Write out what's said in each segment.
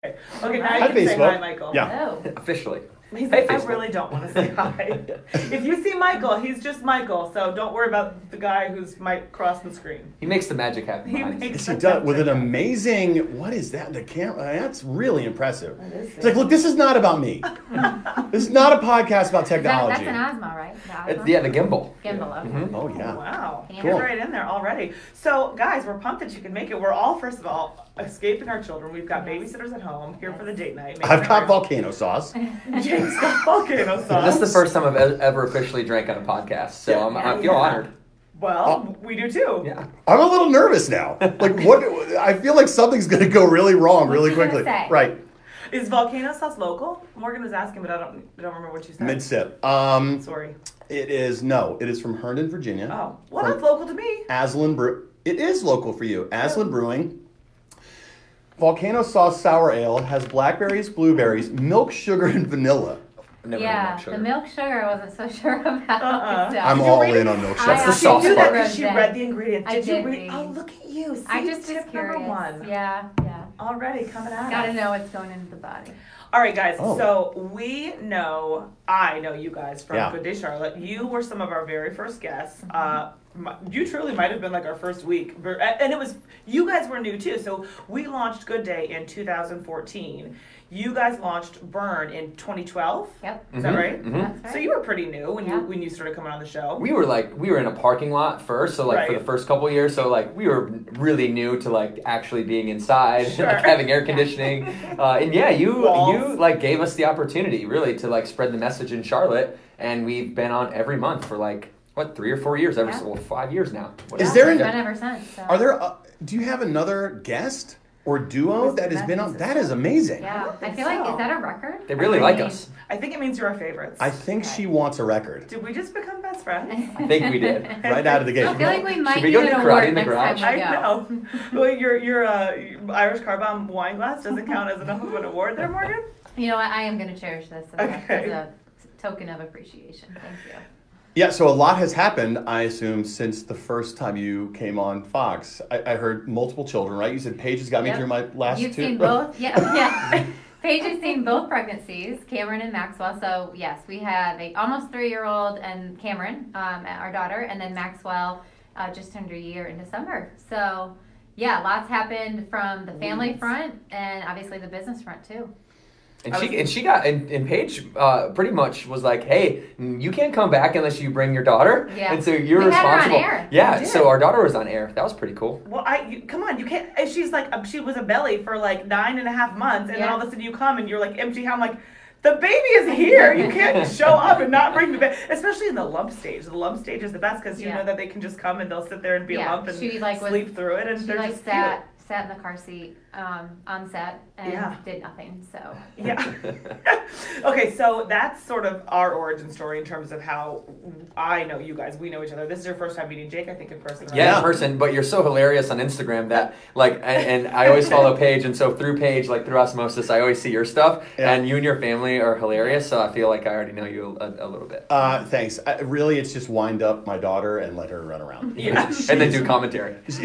Okay, now you Hi, can say Facebook. hi, Michael. Yeah. Oh. Officially. He's Hey, like, I Facebook. really don't want to say hi. If you see Michael, he's just Michael, so don't worry about the guy who's might cross the screen. He makes the magic happen. He behind the makes Yes, scenes. he does with an amazing. What is that? The camera. That's really impressive. That is It's like, look, this is not about me. This is not a podcast about technology. That's an Osmo, right? The Osmo? Yeah, the gimbal. Gimbal. Okay. Mhm. Oh yeah. Wow, Can you get Cool. right in there already. So, guys, we're pumped that you can make it. We're all, first of all, escaping our children. We've got babysitters at home here for the date night. making I've it got real. volcano sauce. James got volcano sauce. This is the first time I've ever officially drank on a podcast, so I feel honored. Well, we do too. Yeah. I'm a little nervous now. Like what? I feel like something's gonna go really wrong really What you quickly. gonna say? Right. Is volcano sauce local? Morgan was asking, but I don't remember what you said. Mid sip. Sorry. It is no. It is from Herndon, Virginia. Oh, well, From that's local to me. Aslan Brew. It is local for you. Aslan Brewing. Volcano sauce sour ale has blackberries, blueberries, milk, sugar, and vanilla. Never Yeah, had sugar. the milk sugar I wasn't so sure about. Uh-uh. So. I'm Did you all read in it? on milk I sugar. That's the She soft knew that part. because she Read read the ingredients. I Did you did read? read. Oh, look at you. See, I just tip was number curious. one. Yeah. Already coming out. Gotta know what's going into the body. All right, guys. Oh. So I know you guys from Yeah. Good Day Charlotte. You were some of our very first guests. You truly might have been like our first week, and it was you guys were new too. So we launched Good Day in 2014. You guys launched Burn in 2012. Yep. Is that Mhm, right? mhm. That's right. So you were pretty new when Yeah. you started coming on the show. We were in a parking lot first, so like for Right. the first couple of years, so like we were really new to like actually being inside, Sure. like having air conditioning, and yeah, you Walls. like gave us the opportunity really to like spread the message in Charlotte, and we've been on every month for like what 3 or 4 years, Yeah. 5 years now. Is there It's an- been ever since. So. Are there? Do you have another guest or duo Listen, that has that been means on? it's That is true. amazing. Yeah, I think feel like so. is that a record? They really I like mean, us. I think it means you're our favorites. I think Okay. she wants a record Did we just become best friends? I think we did. right out of the gate. I feel like we might Should we need go an do karate award in the next garage? time we I go. know. Well, your Irish car bomb wine glass doesn't count as enough of an award there, Morgan? You know what? I am going to cherish this Okay. as a token of appreciation. Thank you. Yeah, so a lot has happened, I assume, since the first time you came on Fox. I heard multiple children, right? You said Paige has got me Yep. through my last You've two. seen both, yeah. Paige has seen both pregnancies, Cameron and Maxwell. So yes, we have a almost 3-year-old and Cameron, our daughter, and then Maxwell just turned a year in December. So yeah, lots happened from the family front and obviously the business front too. And Paige pretty much was like, hey, you can't come back unless you bring your daughter. Yeah. And so you're We had her on responsible. air. Yeah. We did. So our daughter was on air. That was pretty cool. Well, come on, you can't. And she's like, she was a belly for like 9.5 months, and then Yeah. all of a sudden you come and you're like empty. I'm like, the baby is here. You can't show up and not bring the baby, especially in the lump stage. The lump stage is the best because you Yeah. know that they can just come and they'll sit there and be a Yeah, lump and she, like, was- sleep through it, and She they're like just sat in the car seat on set and Yeah. did nothing. So cute. Yeah. Okay, so that's sort of our origin story in terms of how I know you guys. We know each other. This is your first time meeting Jake, I think, in person. Right? Yeah, in person, but you're so hilarious on Instagram that like, and I always follow Paige, and so through Paige, like through osmosis, I always see your stuff, Yeah. and you and your family are hilarious. So I feel like I already know you a little bit. Thanks. Really, it's just wind up my daughter and let her run around. Yeah, and then do commentary. just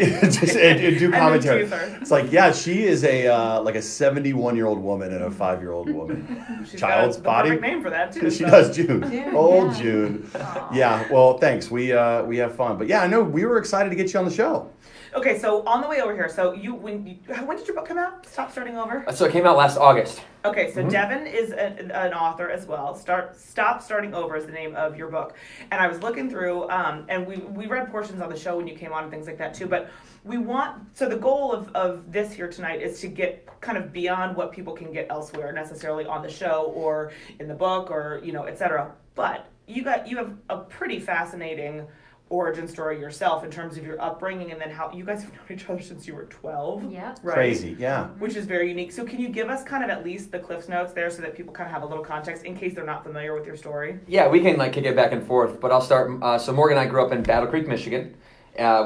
and do then commentary. tease her. It's like, yeah, she is a like a 71-year-old woman and a 5-year-old woman. She's Child's got the body. perfect name for that too. Because she so. does June. June, Old yeah. June. Aw. Yeah. Well, thanks. We have fun. But yeah, I know we were excited to get you on the show. Okay, so on the way over here, so when did your book come out? Stop Starting Over. So it came out last August. Okay, so Mhm. Devin is an author as well. Stop Starting Over is the name of your book, and I was looking through, and we read portions on the show when you came on and things like that too. But the goal of this here tonight is to get kind of beyond what people can get elsewhere, necessarily on the show or in the book or etc. But you have a pretty fascinating origin story yourself in terms of your upbringing and then how you guys have known each other since you were 12. yeah. Right? Crazy. Yeah. Which is very unique. So can you give us kind of at least the Cliff's Notes there so that people kind of have a little context in case they're not familiar with your story? Yeah, we can like kick it back and forth, but I'll start. So Morgan and I grew up in Battle Creek, Michigan.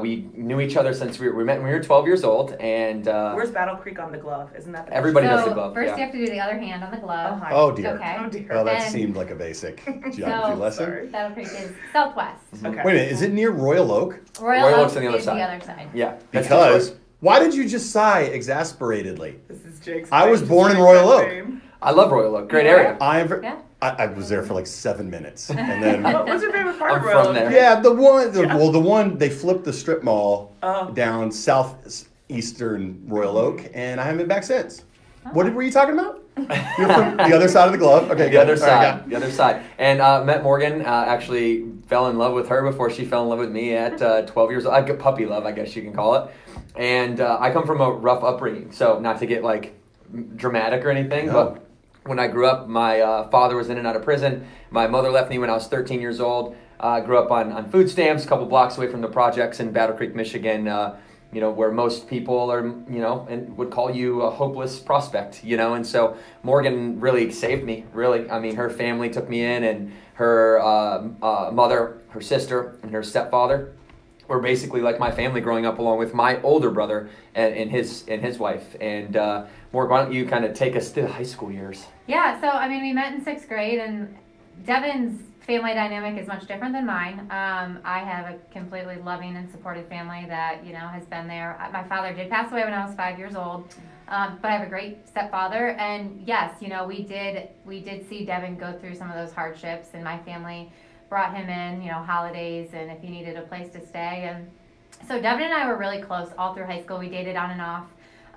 We knew each other since we met when we were 12 years old, and Where's Battle Creek on the glove? Isn't that the Everybody so does the glove, First yeah. you have to do the other hand on the glove. hi. Oh dear. Okay. Oh dear. Well, that And- seemed like a basic geography So- lesson. Sorry. Battle Creek is southwest. Okay. Wait a minute. Is it near Royal Oak? Royal Royal Oak Oak's on the other is side. the other side. Yeah, that's Because Why did you just sigh exasperatedly? This is Jake's. I was fame. born in Jake's Royal Oak. fame. I love Royal Oak. Great Yeah. area. Yeah. I was there for like 7 minutes, and then What's your favorite part I'm of Royal from Oak? there. yeah, the one they flipped the strip mall Oh. down southeastern Royal Oak, and I haven't been back since. What were you talking about? You're from the other side of the glove. Okay, The good. other All right, side, the other side, and met Morgan. Actually, fell in love with her before she fell in love with me at 12 years old. I got puppy love, I guess you can call it. And I come from a rough upbringing, so not to get like dramatic or anything, No. but when I grew up, my father was in and out of prison. My mother left me when I was 13 years old. Grew up on food stamps, a couple blocks away from the projects in Battle Creek, Michigan. Where most people are, and would call you a hopeless prospect, and so Morgan really saved me, really. I mean, her family took me in, and her mother, her sister, and her stepfather were basically like my family growing up, along with my older brother and his wife. And Morgan, why don't you kind of take us to the high school years? Yeah, so I mean, we met in 6th grade, and Devin's family dynamic is much different than mine. I have a completely loving and supportive family that has been there. My father did pass away when I was 5 years old, but I have a great stepfather. And yes, we did see Devin go through some of those hardships, and my family brought him in, holidays, and if he needed a place to stay. And so Devin and I were really close all through high school. We dated on and off.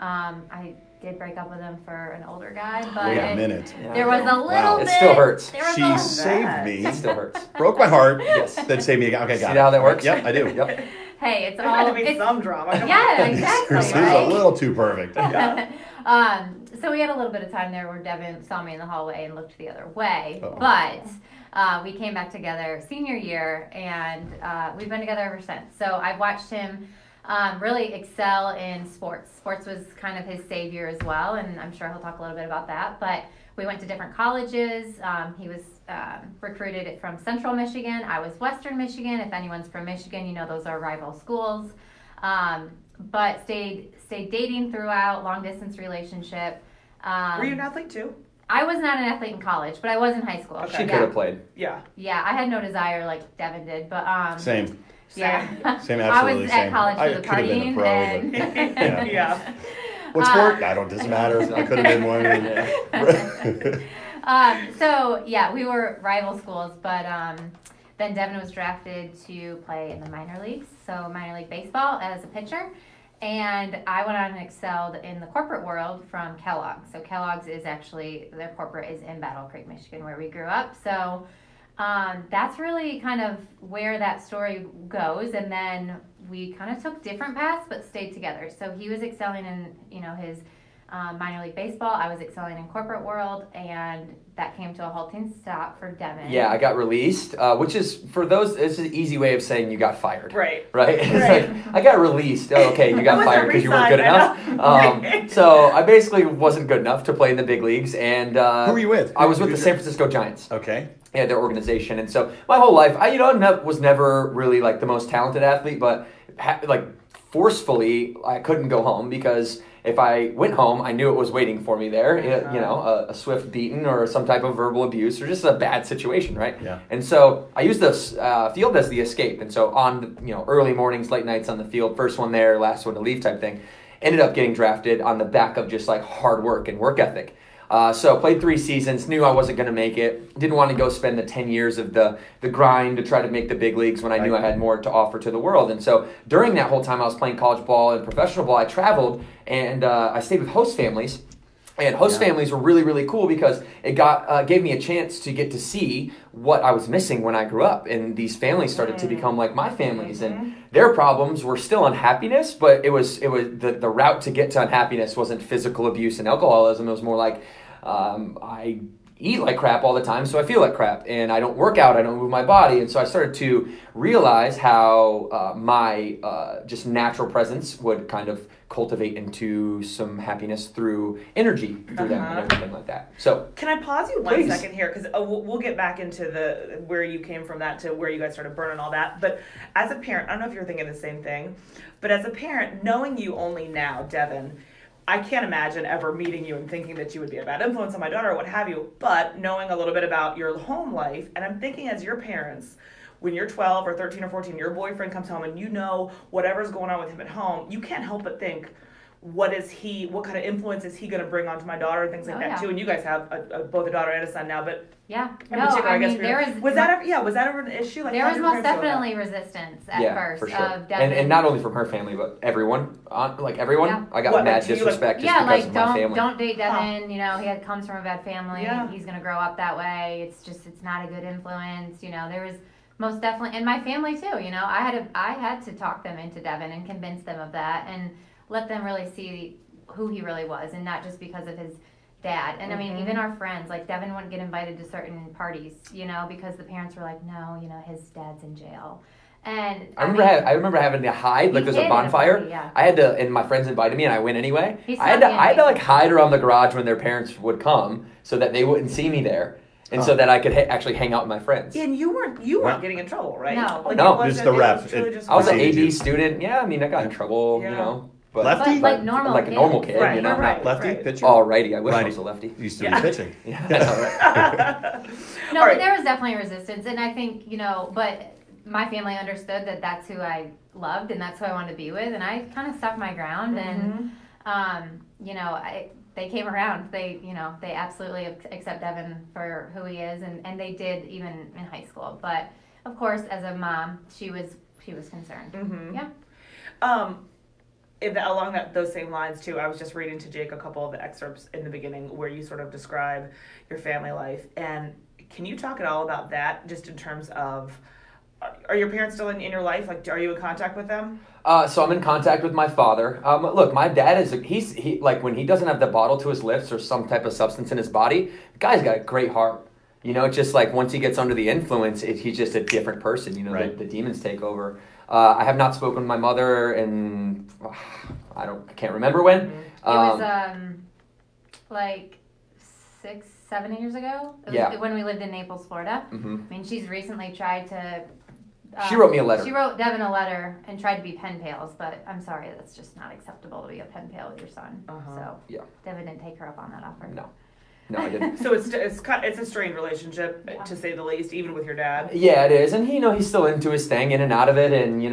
I did break up with him for an older guy, but Wait a minute. there was a little Wow. bit. It still hurts. There was She a, saved me, It still hurts. broke my heart, Yes. then saved me again. Okay, got See it. how that works? Yep, I do. Yep. hey, it's There had all. to be It's, some drama. Come yeah, on. exactly. This is right? a little too perfect. So we had a little bit of time there where Devin saw me in the hallway and looked the other way. Uh-oh. But we came back together senior year, and we've been together ever since. So I've watched him really excel in sports. Sports was kind of his savior as well, and I'm sure he'll talk a little bit about that. But we went to different colleges. He was recruited from Central Michigan. I was Western Michigan. If anyone's from Michigan, those are rival schools. But stayed dating throughout, long distance relationship. Were you an athlete too? I was not an athlete in college, but I was in high school. Okay. She Yeah. could have played. Yeah. Yeah, I had no desire like Devin did, but Same. yeah. Same, I absolutely was same. at college I for the could have been a partying, pro, and Yeah. Yeah. What sport? I don't. Doesn't matter. I could have been one. so yeah, we were rival schools, but then Devin was drafted to play in the minor leagues, so minor league baseball as a pitcher. And I went on and excelled in the corporate world from Kellogg's. So Kellogg's is actually, their corporate is in Battle Creek, Michigan, where we grew up. So that's really kind of where that story goes. And then we kind of took different paths, but stayed together. So he was excelling in, his minor league baseball. I was excelling in corporate world, and that came to a halting stop for Devin. Yeah, I got released, which is, for those, it's an easy way of saying you got fired. Right. Right? It's Right. like, I got released. Oh, okay, you That got was fired a because you weren't good resign, enough. So I basically wasn't good enough to play in the big leagues. And Who were you with? I was with Who's the your- San Francisco Giants. Okay. Yeah, their organization. And so my whole life, I was never really like the most talented athlete, but forcefully I couldn't go home, because if I went home, I knew it was waiting for me there, a swift beating or some type of verbal abuse or just a bad situation, right? Yeah. And so I used this field as the escape. And so on, early mornings, late nights on the field, first one there, last one to leave type thing, ended up getting drafted on the back of just like hard work and work ethic. So played 3 seasons, knew I wasn't going to make it, didn't want to go spend the 10 years of the grind to try to make the big leagues when I knew I had more to offer to the world. And so during that whole time I was playing college ball and professional ball, I traveled, and I stayed with host families. And host families were really, really cool, because it gave me a chance to get to see what I was missing when I grew up. And these families started to become like my families. And their problems were still unhappiness, but it was the route to get to unhappiness wasn't physical abuse and alcoholism. It was more like, I eat like crap all the time, so I feel like crap, and I don't work out, I don't move my body. And so I started to realize how my just natural presence would kind of cultivate into some happiness through energy through them and everything like that. So Can I pause you one Please. second here? Because we'll get back into where you came from that to where you guys started burning all that. But as a parent, I don't know if you're thinking the same thing, but as a parent, knowing you only now, Devin, I can't imagine ever meeting you and thinking that you would be a bad influence on my daughter or what have you, but knowing a little bit about your home life, and I'm thinking as your parents, when you're 12 or 13 or 14, your boyfriend comes home and you know whatever's going on with him at home, you can't help but think, what kind of influence is he going to bring onto my daughter and things like that too. And you guys have both a daughter and a son now, but I mean, was that ever an issue? Like, there was most definitely resistance at first for sure. of Devin. And not only from her family, but everyone. Everyone. Yeah. I got mad disrespect just because of my family. Don't date Devin. You know, he comes from a bad family. He's gonna grow up that way. It's not a good influence. You know, there was most definitely, and my family too. You know, I had to talk them into Devin and convince them of that and let them really see who he really was, and not just because of his dad. And I mean, even our friends, like Devin wouldn't get invited to certain parties, you know, because the parents were like, no, you know, his dad's in jail. And I remember having to hide, like there's a bonfire. I had to, and my friends invited me, and I went anyway. I had to like hide around the garage when their parents would come, so that they wouldn't see me there. And so that I could actually hang out with my friends. And you weren't getting in trouble, right? No. Like, no. Just the rep. I was an AD student. Yeah, I mean, I got in trouble, you know. But lefty? Like a normal kid, right, you know? Right, lefty, pitcher? Oh, righty. I wish I was a lefty. Used to be pitching. But there was definitely resistance. And I think, you know, but my family understood that that's who I loved and that's who I wanted to be with. And I kind of stuck my ground. And, you know, they came around. They absolutely accept Devin for who he is. And they did even in high school. But, of course, as a mom, she was concerned. Yeah. Along those same lines too, I was just reading to Jake a couple of the excerpts in the beginning where you sort of describe your family life, and can you talk at all about that, just in terms of, are your parents still in your life? Like, are you in contact with them? So I'm in contact with my father. Look, my dad he like when he doesn't have the bottle to his lips or some type of substance in his body, the guy's got a great heart. You know, it's just like once he gets under the influence, he's just a different person. You know, the demons take over. I have not spoken to my mother in I can't remember when. It was like 6-7 years ago. It was when we lived in Naples, Florida. I mean, she's recently tried to. She wrote me a letter. She wrote Devin a letter and tried to be pen pals, but I'm sorry, that's just not acceptable to be a pen pal with your son. So Devin didn't take her up on that offer. No, I didn't. So it's a strained relationship, to say the least, even with your dad. Yeah, it is, and he's still into his thing, in and out of it, and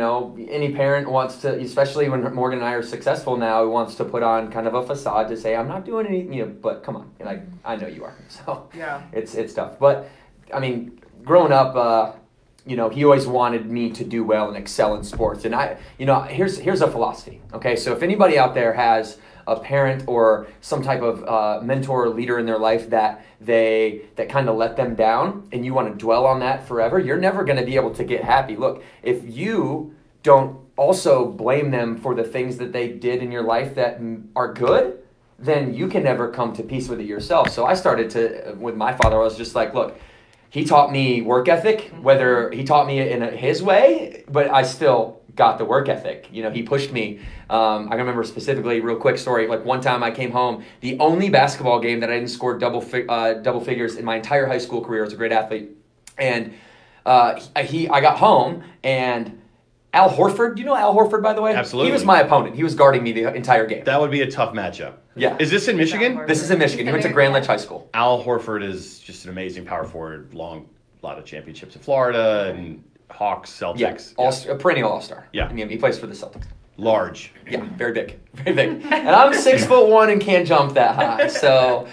any parent wants to, especially when Morgan and I are successful now, wants to put on kind of a facade to say I'm not doing anything, but come on, like I know you are, so it's tough. But I mean, growing up, he always wanted me to do well and excel in sports, and here's a philosophy. Okay, so if anybody out there has a parent or some type of mentor or leader in their life that kind of let them down, and you want to dwell on that forever, you're never going to be able to get happy. Look, if you don't also blame them for the things that they did in your life that are good, then you can never come to peace with it yourself. So I started with my father, I was just like, look, he taught me work ethic, whether he taught me in his way, but I still got the work ethic. He pushed me. I remember specifically, real quick story, like one time I came home, the only basketball game that I didn't score double figures in my entire high school career. I was a great athlete. And I got home, and Al Horford, do you know Al Horford, by the way? Absolutely. He was my opponent. He was guarding me the entire game. That would be a tough matchup. Yeah. Is this in Michigan? This is in Michigan. He went to Grand Ledge High School. Al Horford is just an amazing power forward, a lot of championships in Florida, and Hawks, Celtics. A perennial all-star. Yeah. I mean, he plays for the Celtics. Large. Yeah, very big. Very big. And I'm 6'1" and can't jump that high. So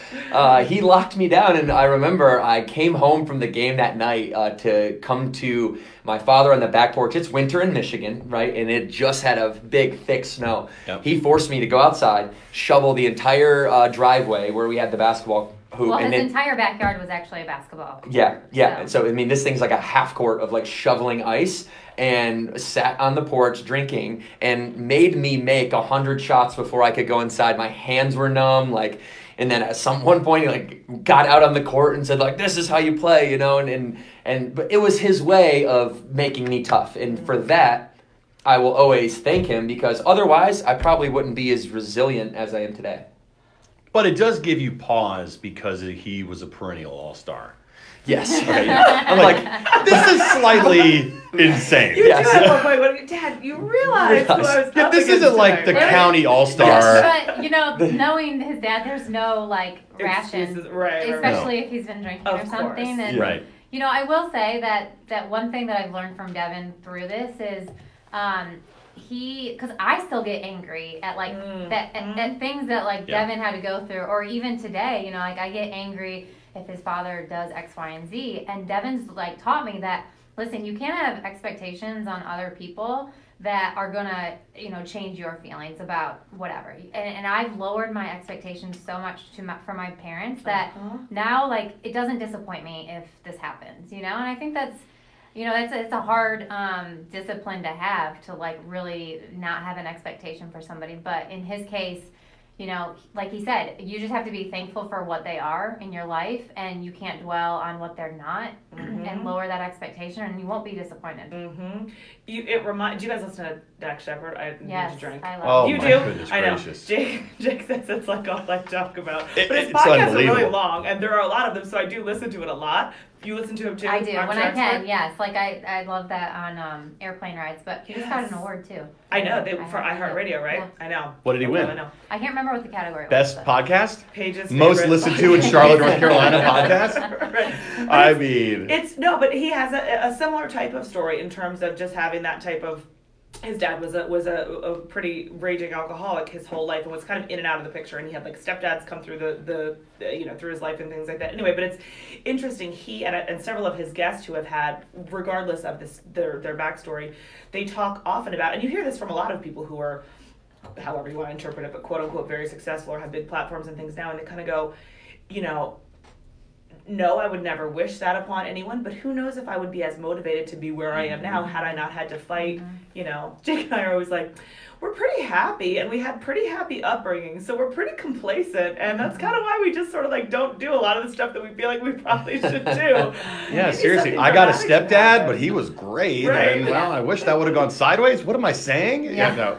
he locked me down, and I remember I came home from the game that night to come to my father on the back porch. It's winter in Michigan, right? And it just had a big, thick snow. Yep. He forced me to go outside, shovel the entire driveway where we had the basketball hoop. Well, his entire backyard was actually a basketball. Yeah. And so, I mean, this thing's like a half court of like shoveling ice, and sat on the porch drinking and made me make 100 shots before I could go inside. My hands were numb, and then at one point he got out on the court and said this is how you play, but it was his way of making me tough. And for that, I will always thank him, because otherwise I probably wouldn't be as resilient as I am today. But it does give you pause because he was a perennial all-star. Yes. Okay, I'm like, this is slightly insane. You do at one point, but Dad, you realize who I was up this isn't like the county all-star. Yes, but knowing his dad, there's no rations, right, especially if he's been drinking or something. And You know, I will say that one thing that I've learned from Devin through this is because I still get angry at like at things that like Devin had to go through, or even today, you know, like I get angry if his father does X, Y, and Z. And Devin's like taught me that, listen, you can't have expectations on other people that are gonna, you know, change your feelings about whatever. And I've lowered my expectations so much for my parents that now, like, it doesn't disappoint me if this happens, you know. And I think that's, you know, it's a hard discipline to have, to like really not have an expectation for somebody. But in his case, you know, like he said, you just have to be thankful for what they are in your life, and you can't dwell on what they're not, and lower that expectation, and you won't be disappointed. Do you guys listen to Dax Shepard? I Yes, need to drink. I love You my do? goodness I know. gracious. Jake says it's like all I talk about. But his It's podcasts are really unbelievable. long, and there are a lot of them, so I do listen to it a lot. You listen to him too? I do, Armchair when I can, Expert? yes. Like, I love that on airplane rides, but he just got an Yes. award, too. I know, for iHeartRadio. iHeartRadio, right? Yeah. I know. What did he win? I know. I can't remember what the category was. Best but- podcast? Paige's Most favorite listened to in Charlotte, North Carolina podcast? Right. I mean, But he has a similar type of story in terms of just having that type of. His dad was a pretty raging alcoholic his whole life and was kind of in and out of the picture, and he had like stepdads come through the you know, through his life and things like that. Anyway, but it's interesting. He and several of his guests who have had, regardless of their backstory, they talk often about, and you hear this from a lot of people who are, however you want to interpret it, but quote unquote very successful or have big platforms and things now, and they kind of go, you know, no, I would never wish that upon anyone, but who knows if I would be as motivated to be where I am now had I not had to fight. You know, Jake and I are always like, we're pretty happy, and we had pretty happy upbringing, so we're pretty complacent, and that's kind of why we just sort of like don't do a lot of the stuff that we feel like we probably should do. yeah, Maybe seriously. something I got a dramatic should stepdad, happen. but he was great. Right. And, well, I wish that would have gone sideways. What am I saying? Yeah, no.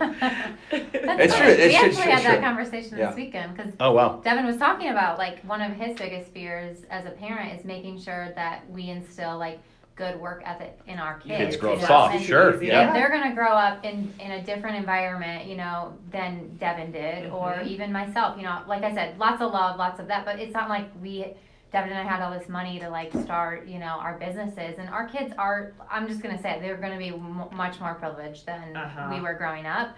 That's true. We It's actually true. had that conversation Yeah. this weekend, because Oh, wow. Devin was talking about, like, one of his biggest fears as a parent is making sure that we instill, like, good work ethic in our kids. Kids grow you up know, soft, and sure. easy. Yeah. if they're going to grow up in a different environment, you know, than Devin did, or even myself, you know, like I said, lots of love, lots of that, but it's not like Devin and I had all this money to like start, you know, our businesses, and our kids are, I'm just going to say, they're going to be much more privileged than we were growing up.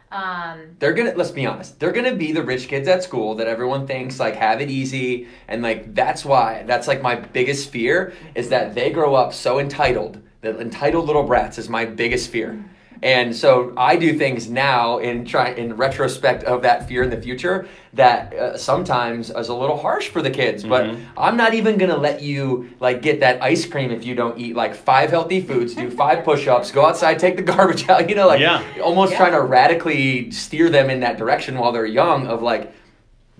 Let's be honest, they're gonna be the rich kids at school that everyone thinks like have it easy, and like that's like my biggest fear is that they grow up so entitled. The entitled little brats is my biggest fear. And so I do things now in retrospect of that fear in the future that sometimes is a little harsh for the kids. But I'm not even going to let you like get that ice cream if you don't eat like 5 healthy foods, do 5 push-ups, go outside, take the garbage out, you know, like almost trying to radically steer them in that direction while they're young of like,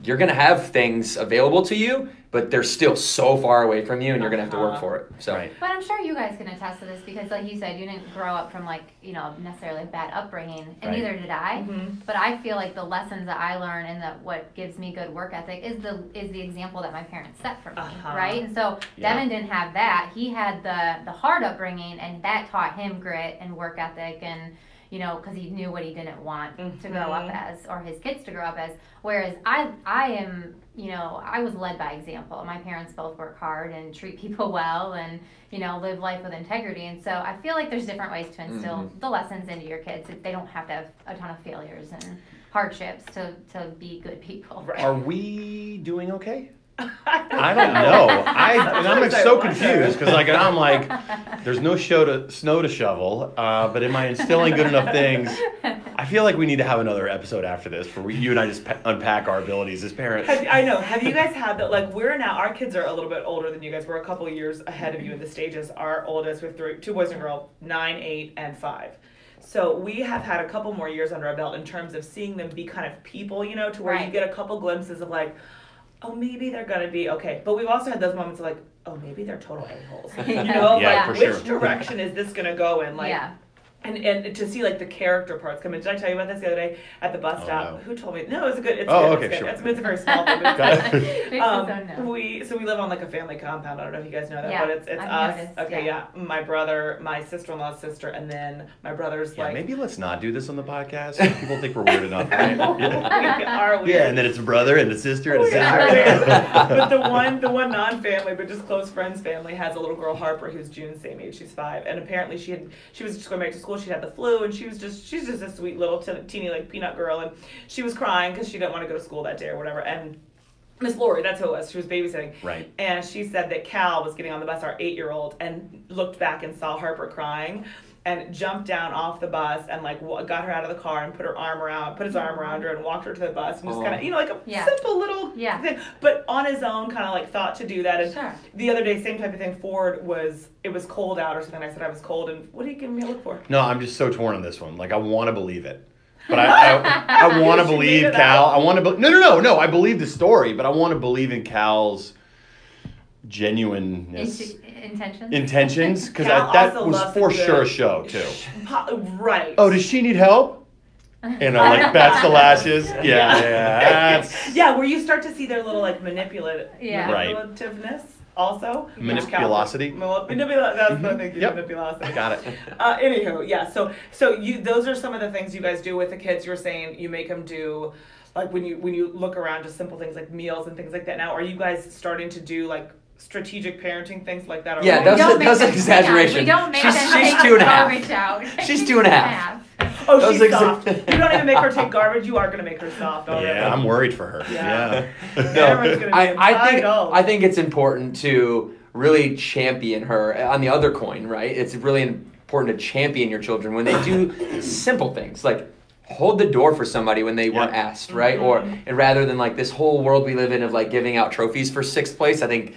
you're going to have things available to you, but they're still so far away from you, and you're going to have to work for it. So. Right. But I'm sure you guys can attest to this, because like you said, you didn't grow up from like, you know, necessarily a bad upbringing, and Right. neither did I. But I feel like the lessons that I learn and what gives me good work ethic is the example that my parents set for me, right? And so Devin didn't have that. He had the hard upbringing, and that taught him grit and work ethic, and you know, because he knew what he didn't want to grow up as, or his kids to grow up as. Whereas I am, you know, I was led by example. My parents both work hard and treat people well, and you know, live life with integrity. And so I feel like there's different ways to instill the lessons into your kids. They don't have to have a ton of failures and hardships to be good people. Right. Are we doing okay? I don't know. I'm so confused because like I'm like, there's no snow to shovel, but am I instilling good enough things? I feel like we need to have another episode after this where you and I just unpack our abilities as parents. I know. Have you guys had that? Like, our kids are a little bit older than you guys. We're a couple of years ahead of you in the stages. Our oldest, we have 2 boys and a girl, 9, 8, and 5. So we have had a couple more years under our belt in terms of seeing them be kind of people, you know, to where you get a couple glimpses of like, oh, maybe they're going to be okay. But we've also had those moments of like, oh, maybe they're total a-holes. You know, Yeah, like, for which sure. direction is this going to go in? Like, And to see like the character parts come in. Did I tell you about this the other day at the bus stop? No. Who told me? No, it was a good. It's Oh, good. okay, It's good. sure. It's a very small thing. But it's good. No. We live on like a family compound. I don't know if you guys know that, Yeah, but it's I've us. noticed, Okay, yeah. My brother, my sister-in-law's sister, and then my brother's Yeah, like. maybe let's not do this on the podcast. People think we're weird enough, right? We are weird. Yeah, and then it's a brother and a sister and a We are sister. weird. But the one non-family, but just close friends family has a little girl Harper who's June's same age. She's 5, and apparently she was just going back to school. She had the flu, and she's just a sweet little teeny like peanut girl, and she was crying because she didn't want to go to school that day or whatever. And Miss Lori, that's who it was. She was babysitting. Right. And she said that Cal was getting on the bus, our 8-year-old, and looked back and saw Harper crying, and jumped down off the bus and like got her out of the car and put his arm around her and walked her to the bus and just kind of like a simple little thing, but on his own kind of like thought to do that. And the other day, same type of thing. Ford it was cold out or something. I said I was cold, and what are you giving me a look for? No, I'm just so torn on this one. Like, I want to believe it. But I want to believe Cal. I want to no. I believe the story, but I want to believe in Cal's genuineness. Intentions, because that was for sure a show too. Right. Oh, does she need help? Like bats to lashes. Yeah. Yeah, where you start to see their little like manipulativeness also. Manipulosity. That's the thing. Manipulosity. Got it. Anywho, yeah. So those are some of the things you guys do with the kids. You were saying you make them do. Like when you look around, just simple things like meals and things like that. Now, are you guys starting to do like strategic parenting things like that? Yeah, that's an exaggeration. We don't make she's them take 2.5. Out. She's 2.5. Oh, she's soft. You don't even make her take garbage. You are going to make her soft already. Yeah, I'm worried for her. Yeah. No, I think it's important to really champion her. On the other coin, right? It's really important to champion your children when they do simple things like hold the door for somebody when they weren't asked, right? And rather than like this whole world we live in of like giving out trophies for 6th place, I think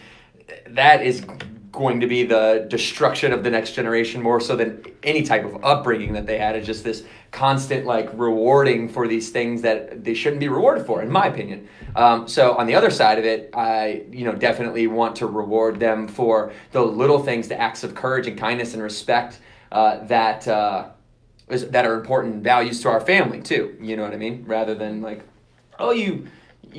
that is going to be the destruction of the next generation more so than any type of upbringing that they had. Is just this constant like rewarding for these things that they shouldn't be rewarded for, in my opinion. So on the other side of it, I definitely want to reward them for the little things, the acts of courage and kindness and respect that are important values to our family too. You know what I mean? Rather than like, oh, you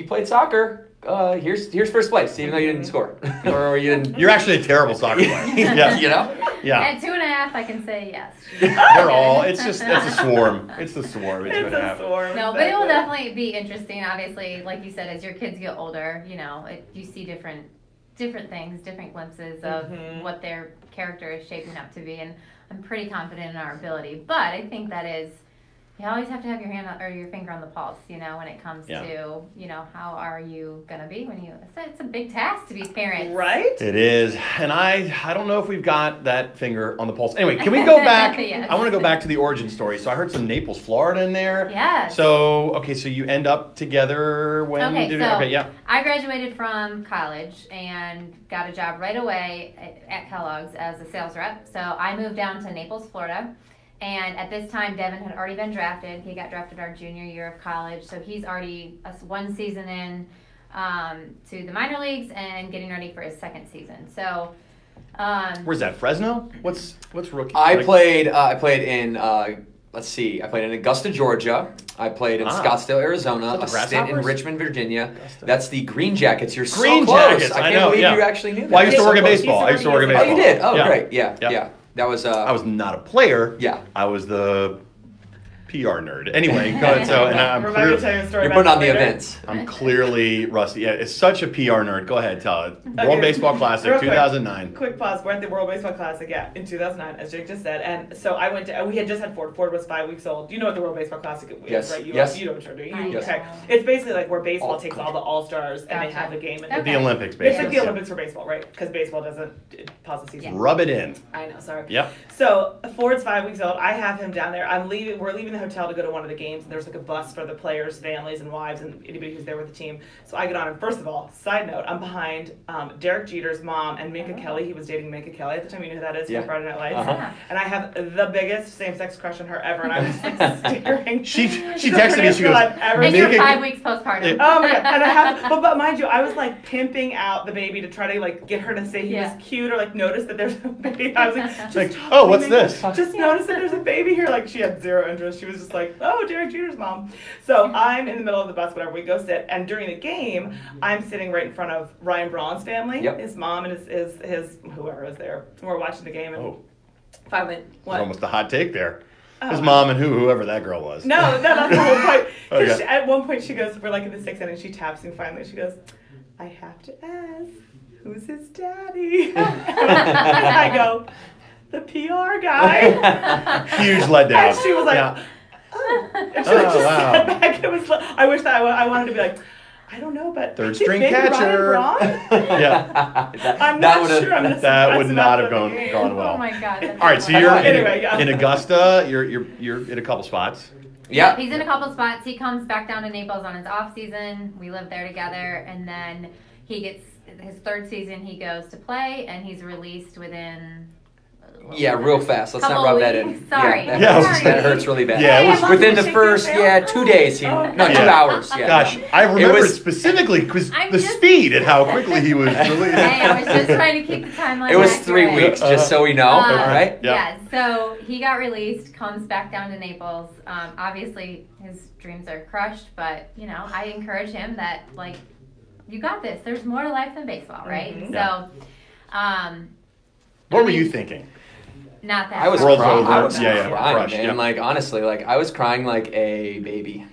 played soccer. Here's 1st place, even though you didn't score, or you didn't. You're actually a terrible soccer player. Yeah. Yeah. At 2.5, I can say yes. They're all. It's a swarm. It's the swarm. It's a swarm. No, but it will definitely be interesting. Obviously, like you said, as your kids get older, you see different things, different glimpses of what their character is shaping up to be, and I'm pretty confident in our ability. But I think that is. You always have to have your hand or your finger on the pulse, when it comes to, how are you going to be it's a big task to be parents. Right? It is. And I don't know if we've got that finger on the pulse. Anyway, can we go back? Yes. I want to go back to the origin story. So I heard some Naples, Florida in there. Yes. So you end up together when you did it? Okay, yeah. I graduated from college and got a job right away at Kellogg's as a sales rep. So I moved down to Naples, Florida. And at this time, Devin had already been drafted. He got drafted our junior year of college. So he's already 1 season in to the minor leagues and getting ready for his 2nd season. So, where's that? Fresno? What's rookie? I played in Augusta, Georgia. I played in Scottsdale, Arizona. A stint in Richmond, Virginia. That's the Green Jackets. You're Green so close. Jackets. I can't believe you actually knew that. Well, I used to work in baseball. Oh, you did? Oh, great. Yeah. That was. I was not a player. Yeah. I was the PR nerd. Anyway, go ahead. So, and I'm you're putting on the events. I'm clearly rusty. Yeah, it's such a PR nerd. Go ahead, tell it. World Baseball Classic, 2009. Quick pause. We're at the World Baseball Classic, in 2009, as Jake just said. And so I went to. We had just had Ford. Ford was 5 weeks old. You know what the World Baseball Classic is, right? Yes. You don't sure do you? Yes. Okay. It's basically like where baseball takes all the all-stars and they have the game. Okay. The Olympics, It's basically. like the Olympics for baseball, right? Because baseball doesn't pause the season. Rub it in. I know, sorry. Yep. So Ford's 5 weeks old. I have him down there. We're leaving the hotel to go to one of the games, and there's like a bus for the players, families, and wives, and anybody who's there with the team. So I get on, and first of all, side note, I'm behind Derek Jeter's mom and Minka Kelly. He was dating Minka Kelly at the time. You know who that is from Friday Night Lights. And I have the biggest same-sex crush on her ever, and I was just like staring. She texted me. She goes, and you're 5 weeks postpartum. Oh my god! And I have, but mind you, I was like pimping out the baby to try to like get her to say he was cute or like notice that there's a baby. I was like, oh, what's this? Just notice that there's a baby here. Like she had zero interest. She was just like, oh, Derek Jeter's mom. So I'm in the middle of the bus, whatever. We go sit, and during the game, I'm sitting right in front of Ryan Braun's family, his mom and his whoever was there. And we're watching the game, and finally, what? Almost a hot take there. His mom and whoever that girl was. No, that's the whole point. Okay. At one point, she goes, we're like in the sixth inning, she taps me finally. She goes, I have to ask, who's his daddy? I go, the PR guy. Huge letdown. And she was like, oh. And she just sat back. It was. I wish that I wanted to be like, I don't know, but third string catcher. I'm not sure. I'm that would not have gone well. Oh my god. All right, so you're in Augusta. You're in a couple spots. Yeah, he's in a couple spots. He comes back down to Naples on his off season. We live there together, and then he gets his third season. He goes to play, and he's released within. Real fast. Let's not rub that in. Sorry. That hurts really bad. Yeah, it was within the first 2 days. 2 hours. Yeah. Gosh, I remember it specifically because the speed and how quickly he was released. Hey, I was just trying to keep the timeline. It was 3 weeks, just so we know. All right. Yeah. So he got released, comes back down to Naples. Obviously, his dreams are crushed, but I encourage him that you got this. There's more to life than baseball, right? Mm-hmm. So, what were you thinking? Not that. I was crying. Crushed, man. Honestly, I was crying like a baby.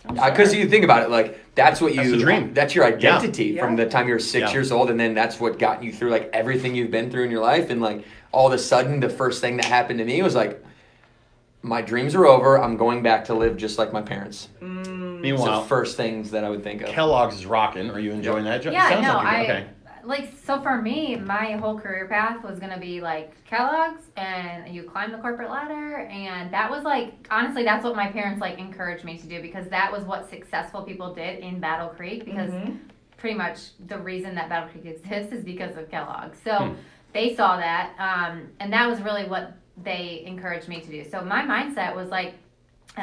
Because you think about it, that's what that's the dream. That's your identity from the time you're 6 years old, and then that's what got you through everything you've been through in your life, and all of a sudden, the first thing that happened to me was my dreams are over. I'm going back to live just like my parents. Meanwhile, so first things that I would think of. Kellogg's is rocking. Are you enjoying that? Yeah, Sounds no, okay. So for me, my whole career path was going to be Kellogg's, and you climb the corporate ladder, and that was honestly, that's what my parents encouraged me to do, because that was what successful people did in Battle Creek, because pretty much the reason that Battle Creek exists is because of Kellogg's. So they saw that, and that was really what they encouraged me to do. So my mindset was I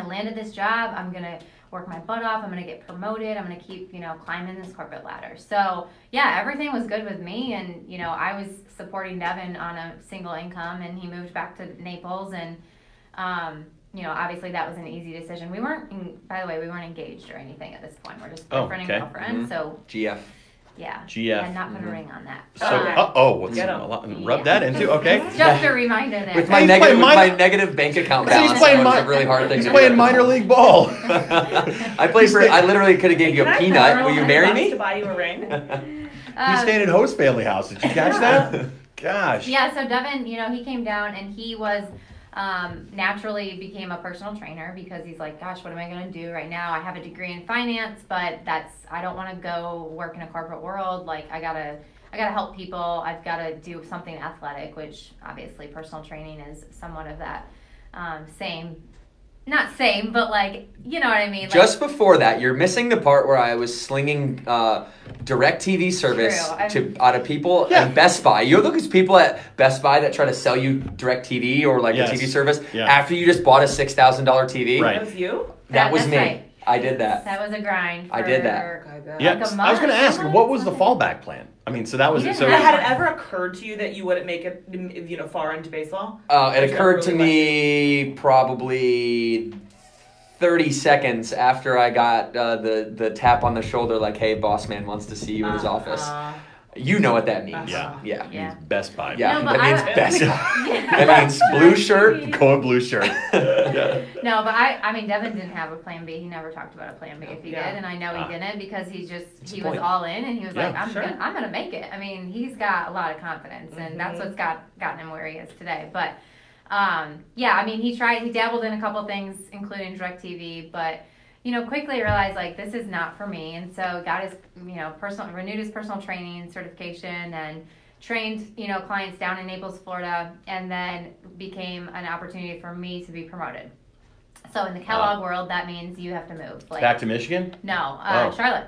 landed this job, I'm going to work my butt off, I'm going to get promoted, I'm going to keep, climbing this corporate ladder. So, yeah, everything was good with me, and, I was supporting Devin on a single income, and he moved back to Naples, and, obviously that was an easy decision. We weren't, by the way, we weren't engaged or anything at this point. We're just boyfriend and girlfriend, so. GF. Yeah. GF. And not put a ring on that. So, what's rub that into? Okay. Just a reminder there. With my negative bank account balance, he's playing a really hard thing. He's playing minor league ball. I literally could have gave you a peanut. Will you marry me? To buy you a ring. He's staying at Host Family House. Did you catch that? Gosh. Yeah. So Devin, he came down, and he was. Naturally became a personal trainer, because he's like, gosh, what am I going to do right now? I have a degree in finance, but I don't want to go work in a corporate world. I gotta help people. I've got to do something athletic, which obviously personal training is somewhat of that not same, but you know what I mean? Just before that, you're missing the part where I was slinging DirecTV service out of people at Best Buy. You know those people at Best Buy that try to sell you DirecTV or a TV service after you just bought a $6,000 TV? Right. That was you? That was me. Right. I did that. That was a grind. I did that. Yeah, I was going to ask, what was the fallback plan? I mean, so that was it. So had it ever occurred to you that you wouldn't make it, far into baseball? It occurred to me probably 30 seconds after I got the tap on the shoulder, hey, boss man wants to see you in his office. You know what that means. Yeah. Best Buy. Yeah, that means Best Buy. That means blue shirt. Going blue shirt. No, but I mean, Devin didn't have a plan B. He never talked about a plan B if he did, and I know he didn't, because he was all in, and he was I'm gonna make it. I mean, he's got a lot of confidence, and that's what's gotten him where he is today. But I mean, he dabbled in a couple things, including DirecTV, but quickly realized this is not for me, and so got his renewed his personal training certification, and trained clients down in Naples, Florida, and then became an opportunity for me to be promoted. So in the Kellogg world, that means you have to move. Like, Back to Michigan? No, Oh. Charlotte.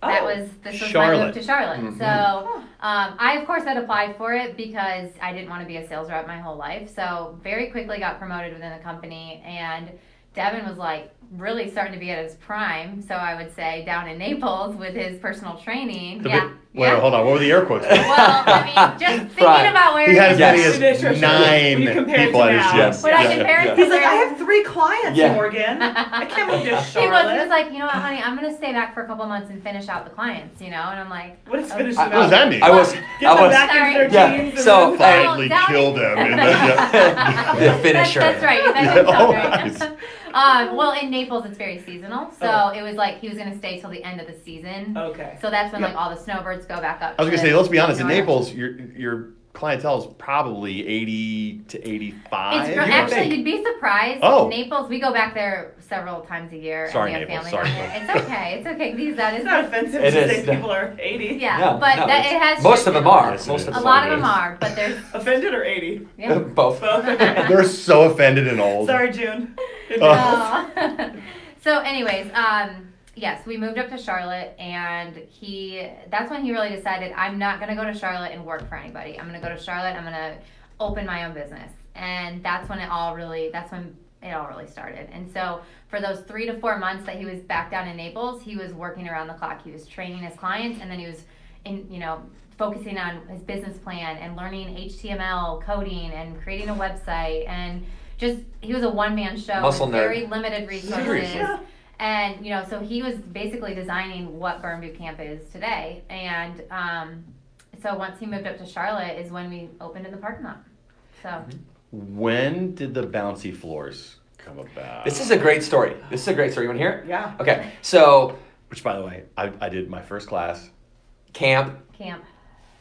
This was Charlotte. my move to Charlotte. Mhm. So I of course had applied for it because I didn't want to be a sales rep my whole life. So very quickly got promoted within the company, and Devin was like really starting to be at his prime. So I would say down in Naples with his personal training. Wait, hold on. What were the air quotes? Well, I mean, just thinking Right. about where He had as Yes. many as When you 9 compare it people to at his now. gym. When I compare it to He's like, where- I have 3 clients, Yeah. Morgan. I can't move to he Charlotte. was like, you know what, honey, I'm gonna stay back for a couple months and finish out the clients, you know. And I'm like, What is okay. finished I- about? What does that mean? I was Get them back into their Yeah, jeans. And so- then- Quietly Down- killed him. And then, the finisher. That's right. That Yeah, did sound oh, right. nice. Well, in Naples, it's very seasonal, so Oh. it was like he was gonna stay till the end of the season. Okay. So that's when Yeah. like all the snowbirds go back up. I was to gonna say, let's be honest. In north. Naples, your clientele is probably 80 to 85. It's give or actually, take. you'd be surprised. Oh. Naples, we go back there several times a year. Sorry, and we have Naples. family Sorry. down there. It's okay. It's okay. Because that It's is not offensive It to is. say people are 80. yeah, No, but no, that, it has Most of them are. Yes, it Most is. of A them lot are. of them are, but there's Offended or 80? yeah. Both. Both. They're so offended and old. Sorry, June. Good Oh. news. No. So, anyways, yes, we moved up to Charlotte, and that's when he really decided, I'm not going to go to Charlotte and work for anybody. I'm going to go to Charlotte, I'm going to open my own business. And that's when it all really started. And so for those 3 to 4 months that he was back down in Naples, he was working around the clock. He was training his clients, and then he was focusing on his business plan and learning HTML coding and creating a website, and he was a one-man show Muscle with nerd. very limited resources. Seriously. Yeah. And so he was basically designing what Burn Boot Camp is today. And so once he moved up to Charlotte is when we opened in the parking lot. So When did the bouncy floors come about? This is a great story. You want to hear it? Yeah. Okay. So Which, by the way, I did my first class camp. camp.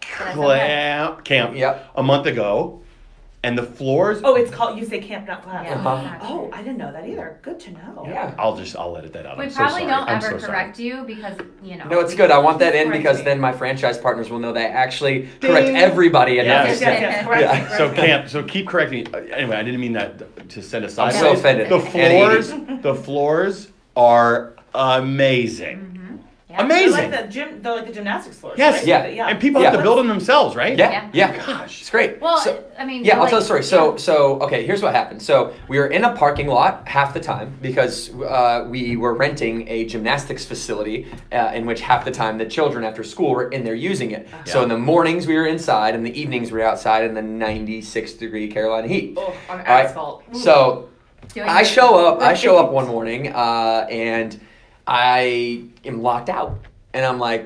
Did I say that? camp Yep. a month ago, and the floors. Oh, it's called, you say camp, not class. Yeah, Uh-huh. exactly. Oh, I didn't know that either. Good to know. Yeah. I'll edit that out. We I'm so probably sorry. don't I'm ever so sorry. correct you because, No, it's good. I want that in Correct because me. then my franchise partners will know they actually correct Ding. everybody and not Yes. just Yes, me. yes, correct Yeah. me, correct So me. camp. So keep correcting me. Anyway, I didn't mean that to send a side. I'm so Yeah. offended. The And floors. The floors are amazing. Yeah. They're Amazing. like they're like the gymnastics floors. Yes. Right? Yeah. And people Yeah. have to build them themselves, right? Yeah, yeah. Gosh. It's great. Well, So- I mean, yeah, I'll like- tell the story. So okay, here's what happened. So we were in a parking lot half the time because we were renting a gymnastics facility in which half the time the children after school were in there using it. So Yeah. in the mornings we were inside, and the evenings we were outside in the 96-degree Carolina heat. Oh, on All right. asphalt. Ooh. So Doing I it. show up one morning, and I am locked out, and I'm like,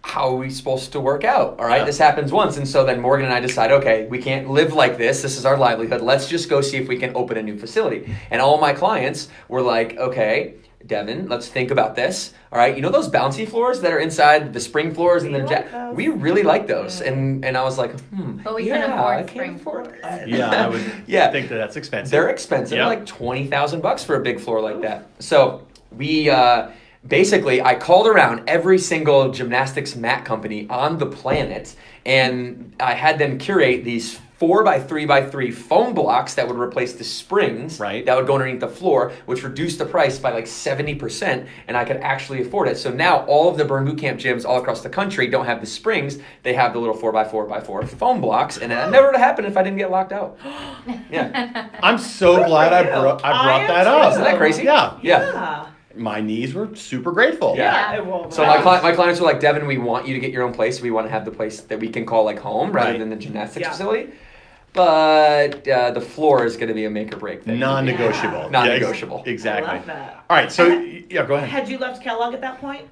how are we supposed to work out? All right, Yeah. this happens once. And so then Morgan and I decide, okay, we can't live like this. This is our livelihood. Let's just go see if we can open a new facility. And all my clients were like, okay, Devin, let's think about this. All right, you know those bouncy floors that are inside the spring floors and We then like those. we really like those. And I was like, But we yeah, couldn't afford I can't spring afford floors. that. Yeah, I would Yeah. think that's expensive. They're expensive, Yeah. like $20,000 for a big floor like that. So we basically, I called around every single gymnastics mat company on the planet, and I had them curate these 4x3x3 foam blocks that would replace the springs Right. that would go underneath the floor, which reduced the price by like 70%, and I could actually afford it. So now all of the Burn Boot Camp gyms all across the country don't have the springs; they have the little 4x4x4 foam blocks, and that never would have happened if I didn't get locked out. Yeah, I'm so Good glad for I you. brought I am that too. up. Isn't that crazy? Yeah. yeah. My knees were super grateful. Yeah. Well, So my clients were like, Devin, we want you to get your own place. We want to have the place that we can call like home rather Right. than the gymnastics Yeah. facility. But the floor is going to be a make or break thing. Non-negotiable. Yeah. Non-negotiable. Exactly. I love that. All right. So yeah, go ahead. Had you left Kellogg at that point?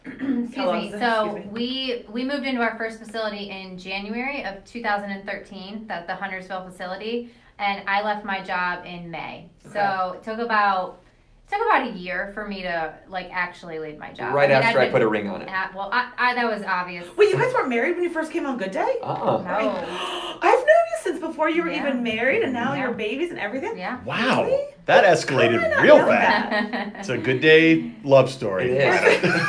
Excuse Kellogg's, me. So excuse me. we moved into our first facility in January of 2013, the Huntersville facility, and I left my job in May. So it took about a year for me to like actually leave my job. Right after I I'd put been a ring on it. well, I that was obvious. Wait, you guys weren't married when you first came on Good Day? Oh. No. I've known you since before you were Yeah. even married, and now Yeah. you're babies and everything. Yeah. Wow, Really? that How did I escalated not real know fast. that? It's a good day love story. It is.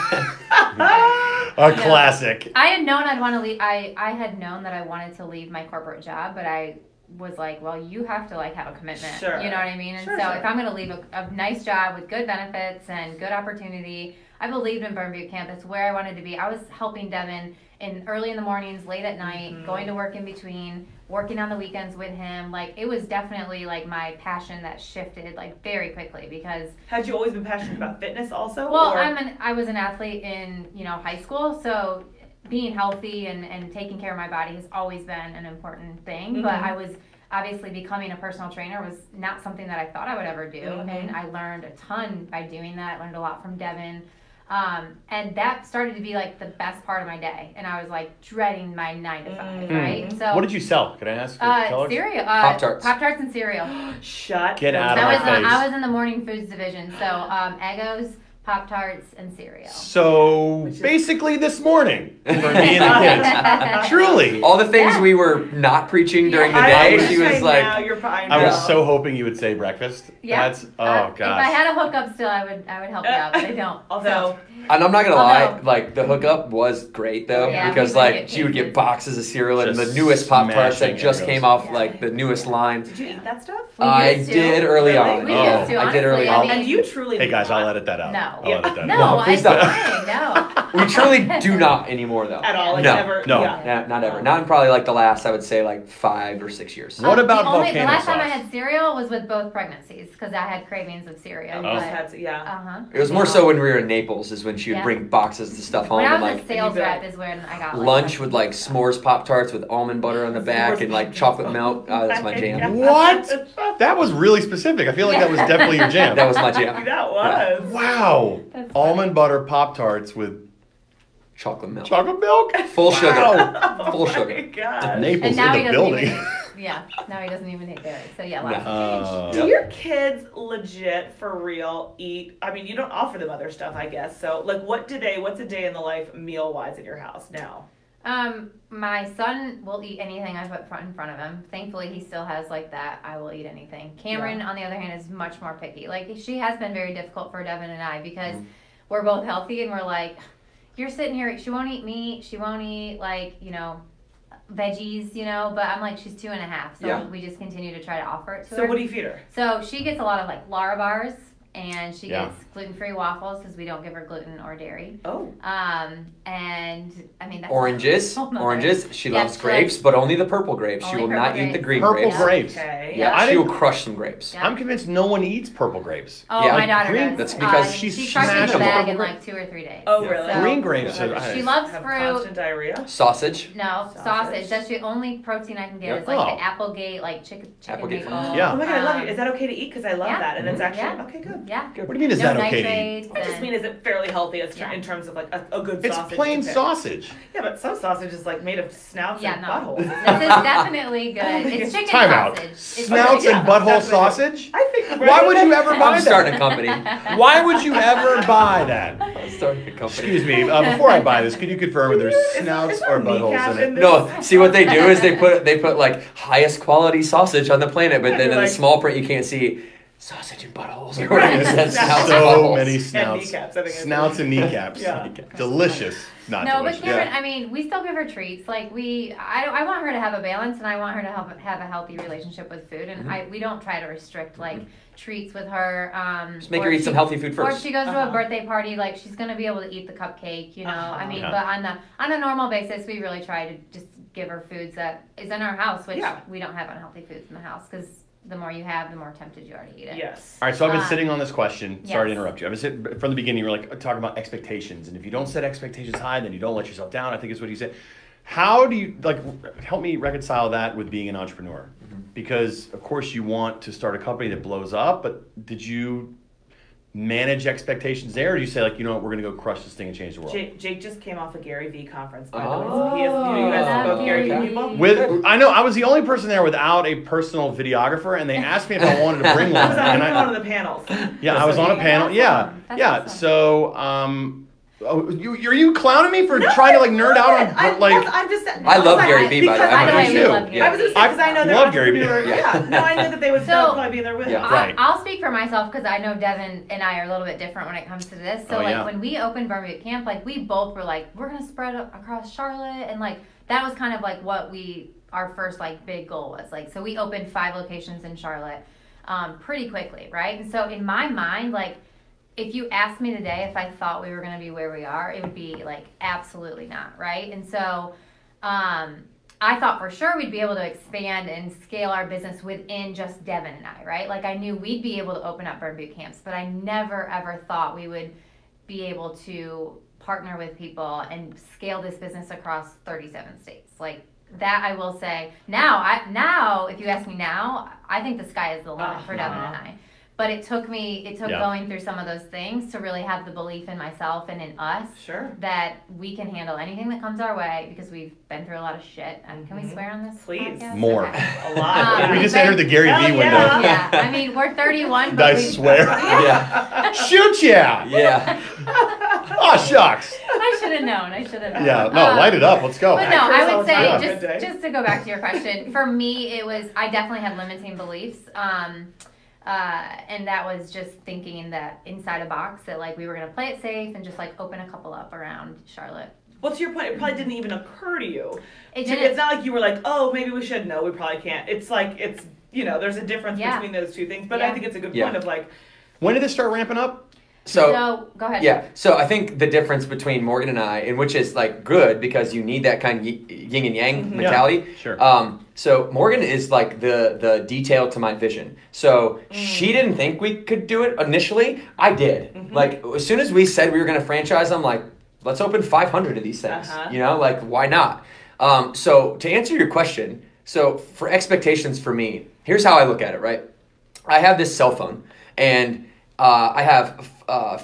A classic. I had known I'd want to leave. I had known that I wanted to leave my corporate job, but I was like, well, you have to like have a commitment. Sure. You know what I mean? And Sure, so sure. if I'm going to leave a nice job with good benefits and good opportunity, I believed in Burn Boot Camp. That's where I wanted to be. I was helping Devin early in the mornings, late at night, going to work in between, working on the weekends with him. Like, it was definitely like my passion that shifted like very quickly because. Had you always been passionate about fitness also? Well, or? I was an athlete in, high school, so being healthy and taking care of my body has always been an important thing. But I was obviously becoming a personal trainer was not something that I thought I would ever do, and I learned a ton by doing that. I learned a lot from Devin. And that started to be like the best part of my day, and I was like dreading my 9 to 5, right? So What did you sell? Can I ask? Tell us? cereal, Pop-Tarts. Pop-Tarts and cereal. Shut Get the out of I my was face. I was in the morning foods division, so Eggos, Pop-Tarts, and cereal. So basically this morning for me and the kids. Truly. All the things we were not preaching during the I day, was she gonna was say like, now you're probably I was so hoping you would say breakfast. Yeah. That's If I gosh. had a hookup still, I would help you out, but I don't. Although, and I'm not gonna lie, Although- like the hookup was great though, Yeah, because we would like get she would get pieces. boxes of cereal and Just the newest Pop Tarts that smashing just Eggos. came off Yeah. like the newest line. did you eat that stuff? We I used to. did early Really? on. We yeah, used to, I did early honestly. I on. mean- And you truly Hey guys, not I'll edit that out. No. I'll edit that No, out. I'm please don't. lying. No. We truly do not anymore though. at all. Like No. never. No. Yeah. Not ever. Not in probably like the last, I would say like 5 or 6 years. What about the volcano last time I sauce? had cereal was with both pregnancies because I had cravings of cereal. And Oh. you But, just had to, yeah. It was more so when we were in Naples is when she would Yeah. bring boxes of stuff home When I and was like a sales you rep bet. is when I got like, lunch with like s'mores Pop Tarts with almond butter on the back and like chocolate milk. Oh, that's my jam. What? That was really specific. I feel like that was definitely your jam. That was my jam. That was. Wow. That's funny. Almond butter Pop Tarts with Chocolate milk. chocolate milk? Full sugar. Wow. Full Oh my sugar. gosh. Naples And now in he the doesn't building. even. Yeah. Now he doesn't even hate dairy. So yeah, lots of change. Do your kids legit for real eat? I mean, you don't offer them other stuff, I guess. So, like, what's a day in the life meal wise in your house now? My son will eat anything I put in front of him. Thankfully, he still has like that. I will eat anything. Cameron, on the other hand, is much more picky. Like she has been very difficult for Devin and I because we're both healthy and we're like, you're sitting here. She won't eat meat. She won't eat like veggies. But I'm like she's 2.5, so we just continue to try to offer it to her. So, what do you feed her? So she gets a lot of like Lara bars. And she Yeah. gets gluten-free waffles because we don't give her gluten or dairy. Oh. And I mean that's Oranges. a whole nother- Oranges. She Yeah, loves she grapes, but only the purple grapes. She Only will purple not eat the grapes. green Purple grapes. grapes. Okay. Yeah. I She will didn't- crush some grapes. Yeah. I'm convinced no one eats purple grapes. Oh, Yeah. my daughter Green- does. that's because she she crushes smashed the them bag all. in like 2 or 3 days. Oh, Yeah. really? So- Green grapes. She loves Have fruit. constant diarrhea. Sausage. No, Sausage. sausage. That's the only protein I can get. Yep. It's like Oh. the Applegate, like chicken Applegate maple. food. Yeah. Oh my god, I love you. Is that okay to eat? Because I love Yeah. that, and it's actually Yeah. okay. Good. Yeah. What do you mean is No that okay to eat? nitrates. I just and- mean, is it fairly healthy as Yeah. in terms of like a good It's sausage? plain to pick? sausage. Yeah, but some sausage is like made of snouts Yeah, and no. buttholes. This is definitely good. It's chicken Time out. sausage. It's Snouts yeah, and butthole definitely. sausage? I think. Why would you ever buy I'm that? starting a company. Why would you ever buy that? I'm starting a company. Excuse me. Before I buy this, could you confirm whether there's snouts Is or there buttholes kneecap in it? in this? No, see what they do is they put like highest quality sausage on the planet, but then in Like- the small print you can't see sausage and buttholes or Right. whatever it says. So Snouts and So buttholes. many And snouts. kneecaps, I think it's- Snouts and kneecaps. Yeah. Delicious. Not No, delicious. but Cameron, I mean, we still give her treats. Like I want her to have a balance, and I want her to have a healthy relationship with food. And we don't try to restrict like treats with her. Just make or her if eat some she- healthy food Or if first. she goes to Uh-huh. a birthday party, like she's gonna be able to eat the cupcake. I mean, Yeah. but on a normal basis, we really try to just give her foods that is in our house, which Yeah. we don't have unhealthy foods in the house because the more you have, the more tempted you are to eat it. Yes. All right, so I've been Um, sitting on this question. Sorry to yes. interrupt you. I've been sitting from the beginning. You were like talking about expectations, and if you don't set expectations high, then you don't let yourself down. I think is what you said. How do you help me reconcile that with being an entrepreneur? Because of course you want to start a company that blows up, but did you manage expectations there, or do you say like, you know what, we're gonna go crush this thing and change the world? Jake just came off a Gary Vee conference, by the way. Oh. So he is, you guys Love spoke Gary Gary Vee Vee. people? With I know I was the only person there without a personal videographer, and they asked me if I wanted to bring I one, was and on one of the panels. yeah, I was on a panel. That's Yeah, awesome. That's yeah. awesome. So, are you clowning me for trying to like nerd out on I'm just. I love Gary Vee, by the way. Because I'm By the a way, fan we too. love Gary I was just Vee. because I know they're love Gary Vee. entrepreneur- Yeah, no, I knew that they would So- probably be there with Yeah. us. Right. I'll speak for myself because I know Devin and I are a little bit different when it comes to this. So Oh, like yeah. when we opened Burn Boot Camp, like we both were like, we're gonna spread across Charlotte, and like that was kind of like what we our first like big goal was. Like, so we opened 5 locations in Charlotte pretty quickly, right? And so in my mind, like, if you asked me today if I thought we were going to be where we are, it would be like absolutely not, right? And so I thought for sure we'd be able to expand and scale our business within just Devin and I, right? Like I knew we'd be able to open up burn boot camps, but I never ever thought we would be able to partner with people and scale this business across 37 states. Like that, I will say now, if you ask me now, I think the sky is the limit for Devin and I. But it took going through some of those things to really have the belief in myself and in us that we can handle anything that comes our way because we've been through a lot of shit. And can we swear on this? Please. Podcast? More. Okay. A lot. We just entered the Gary Vee window. Yeah. I mean, we're 31, but I swear. Yeah. Shoot ya! Yeah. Oh, shucks. I should have known. Yeah, no, light it up. Let's go. But no, I would Yeah. say, just to go back to your question, for me, I definitely had limiting beliefs. And that was just thinking that inside a box that like we were going to play it safe and just like open a couple up around Charlotte. Well, to your point, it probably didn't even occur to you. It didn't. It's not like you were like, oh, maybe we should. No, we probably can't. It's like, there's a difference between those two things. But I think it's a good point of like. When did it start ramping up? So go ahead. Yeah. So I think the difference between Morgan and I, and which is like good because you need that kind of yin and yang mentality. Yeah, sure. So Morgan is like the detail to my vision. So she didn't think we could do it initially. I did. Mm-hmm. Like as soon as we said we were going to franchise, I'm like, let's open 500 of these things. You know, like why not? So to answer your question, so for expectations for me, here's how I look at it. Right, I have this cell phone and I have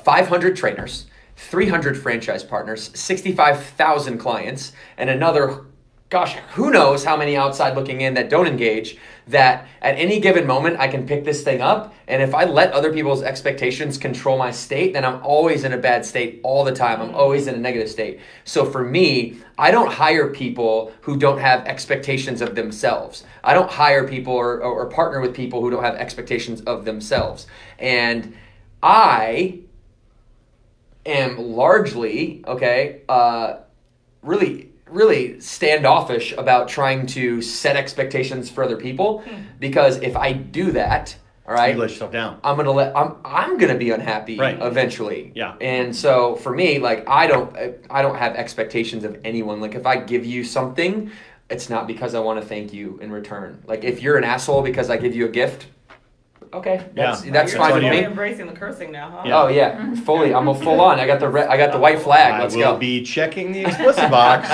500 trainers, 300 franchise partners, 65,000 clients, and another, gosh, who knows how many outside looking in that don't engage, that at any given moment I can pick this thing up, and if I let other people's expectations control my state, then I'm always in a bad state all the time. I'm always in a negative state. So for me, I don't hire people who don't have expectations of themselves. I don't hire people or partner with people who don't have expectations of themselves. And I am largely, really standoffish about trying to set expectations for other people, because if I do that, all right, you let yourself down. I'm gonna be unhappy eventually. Yeah. And so for me, like I don't have expectations of anyone. Like if I give you something, it's not because I want to thank you in return. Like if you're an asshole because I give you a gift, okay, that's You're fine with really me. embracing the cursing now, huh? Oh yeah, fully. I'm a full on. I got the white flag. Let's I will go. be checking the explicit box.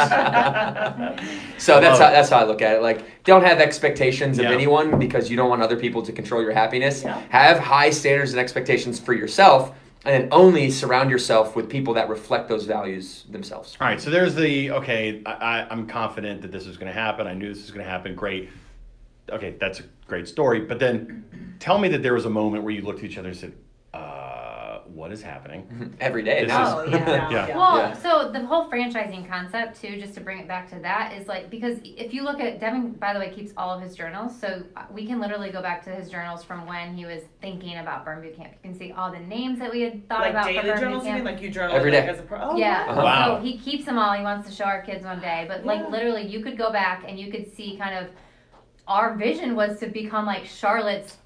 So that's how I look at it. Like, don't have expectations of Yeah. anyone because you don't want other people to control your happiness. Yeah. Have high standards and expectations for yourself, and then only surround yourself with people that reflect those values themselves. All right, so there's I'm confident that this is going to happen. I knew this was going to happen. Great. Okay, that's a great story. But then tell me that there was a moment where you looked at each other and said, what is happening? Every day. This now. is- Yeah. Yeah. Well, so the whole franchising concept too, just to bring it back to that, is like, because if you look at Devin, by the way, keeps all of his journals, so we can literally go back to his journals from when he was thinking about Burn Boot Camp. You can see all the names that we had thought Like about daily for Burn journals, Boot you Camp. mean? Like you journal Every like day. as a pro? Oh, Yeah, wow. Wow. so he keeps them all. He wants to show our kids one day, but like literally, you could go back and you could see kind of our vision was to become like Charlotte's,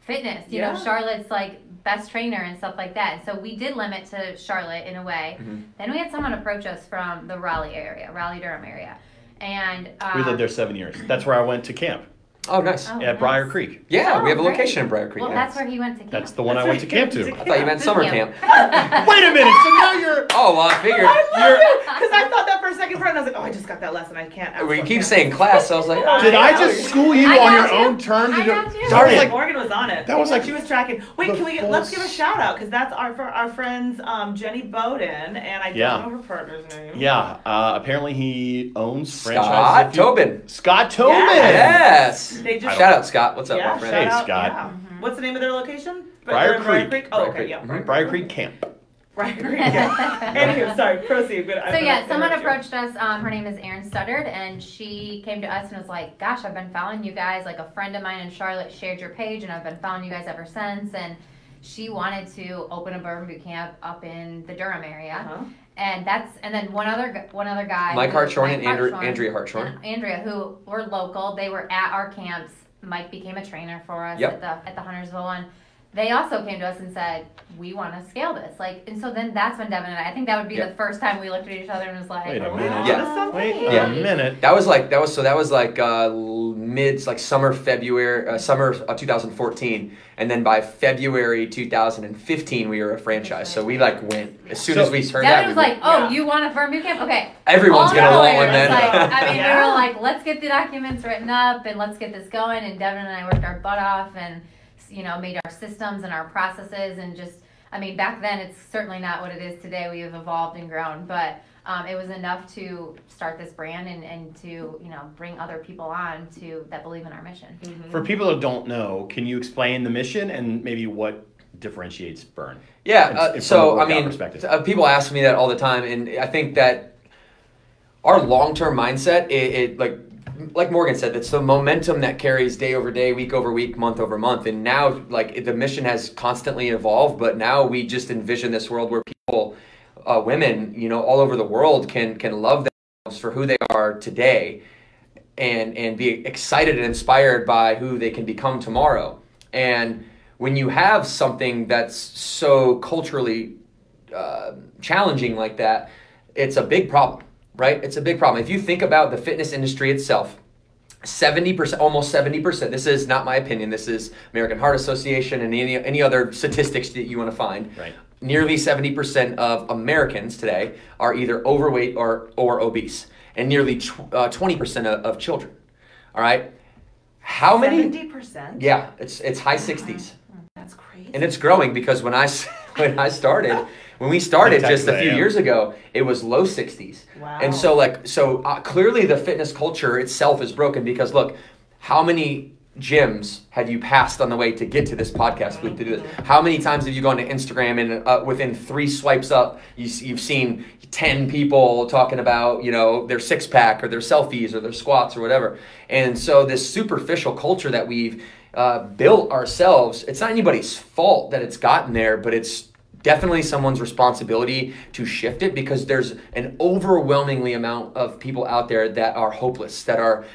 fitness. You know, Charlotte's like best trainer and stuff like that. And so we did limit to Charlotte in a way. Mm-hmm. Then we had someone approach us from the Raleigh Durham area, and We lived there 7 years. That's where I went to camp Oh, nice. Oh, at Briar Creek. Yeah, Oh, we have a great. location in Briar Creek. Well, yeah. that's where he went to camp. That's the one I went to camp to. I thought you meant summer camp. Wait a minute, so now you're... Oh, well, I figured. Because I thought that for a second, and I was like, oh, I just got that lesson. I can't. When you keep saying class, so I was like, oh, Did I just school you I on got your you. own terms? I got you. Darn it. Morgan was on it. That was like she was tracking. Wait, the let's give a full- shout out because that's our friends Jenny Bowden and I Yeah. don't know her partner's name. Yeah, apparently he owns Scott franchise. Tobin. Scott Tobin! Yes. They just Shout out, Scott. What's up, yeah, my friend? Hey, shout out, Scott. yeah. What's the name of their location? Briar They're in Creek. Oh, Briar okay, Creek. yeah. Mhm. Briar Creek Camp. Briar Creek. Yeah. Anywho, sorry, proceed. So yeah, someone approached us. Her name is Erin Studdard, and she came to us and was like, "Gosh, I've been following you guys. Like a friend of mine in Charlotte shared your page, and I've been following you guys ever since." And she wanted to open a Burn Boot Camp up in the Durham area. Uh-huh. And then one other guy, Mike Hartshorn and Hartshorn, Andrea Hartshorn. and Andrea, who were local. They were at our camps. Mike became a trainer for us at the Huntersville one. They also came to us and said, we want to scale this. And so then that's when Devin and I think that would be the first time we looked at each other and was like, wait a minute. Yeah. A minute. That was like summer February, summer of 2014. And then by February 2015, we were a franchise. So we went, as soon as we heard that. Devin was like, you want a firm boot camp? Okay. Everyone's going to want one then. We were like, let's get the documents written up and let's get this going. And Devin and I worked our butt off and made our systems and our processes and back then it's certainly not what it is today. We have evolved and grown, but it was enough to start this brand and to, bring other people on that believe in our mission. Mm-hmm. For people who don't know, can you explain the mission and maybe what differentiates Burn? Yeah, people ask me that all the time, and I think that our long-term mindset, like Morgan said, it's the momentum that carries day over day, week over week, month over month. And now, the mission has constantly evolved, but now we just envision this world where people, women, all over the world can love themselves for who they are today and be excited and inspired by who they can become tomorrow. And when you have something that's so culturally challenging like that, it's a big problem. Right? It's a big problem. If you think about the fitness industry itself, 70%, almost 70%, this is not my opinion, this is American Heart Association and any other statistics that you want to find. Right. Nearly 70% of Americans today are either overweight or obese, and nearly 20% of children. All right? How many? 70%? Yeah, it's high 60s. That's crazy. And it's growing because when we started just a few years ago, it was low 60s. Wow. And so clearly the fitness culture itself is broken because look, how many gyms have you passed on the way to get to this podcast booth to do this? How many times have you gone to Instagram and within 3 swipes up, you've seen 10 people talking about, their six pack or their selfies or their squats or whatever. And so this superficial culture that we've built ourselves, it's not anybody's fault that it's gotten there, but it's definitely someone's responsibility to shift it because there's an overwhelmingly amount of people out there that are hopeless, that are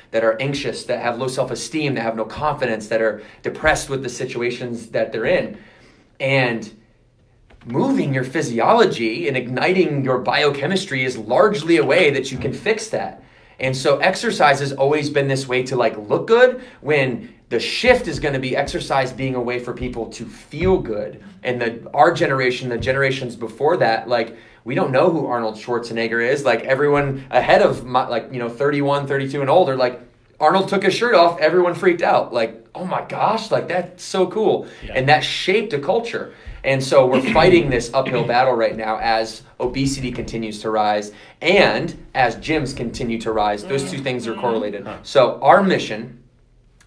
anxious, that have low self-esteem, that have no confidence, that are depressed with the situations that they're in. And moving your physiology and igniting your biochemistry is largely a way that you can fix that. And so exercise has always been this way to look good, when the shift is going to be exercise being a way for people to feel good. And our generation, the generations before that, we don't know who Arnold Schwarzenegger is. Everyone ahead of 31, 32 and older, Arnold took his shirt off, everyone freaked out. Oh my gosh, that's so cool. Yeah. And that shaped a culture. And so we're fighting this uphill battle right now as obesity continues to rise and as gyms continue to rise. Those two things are correlated. So our mission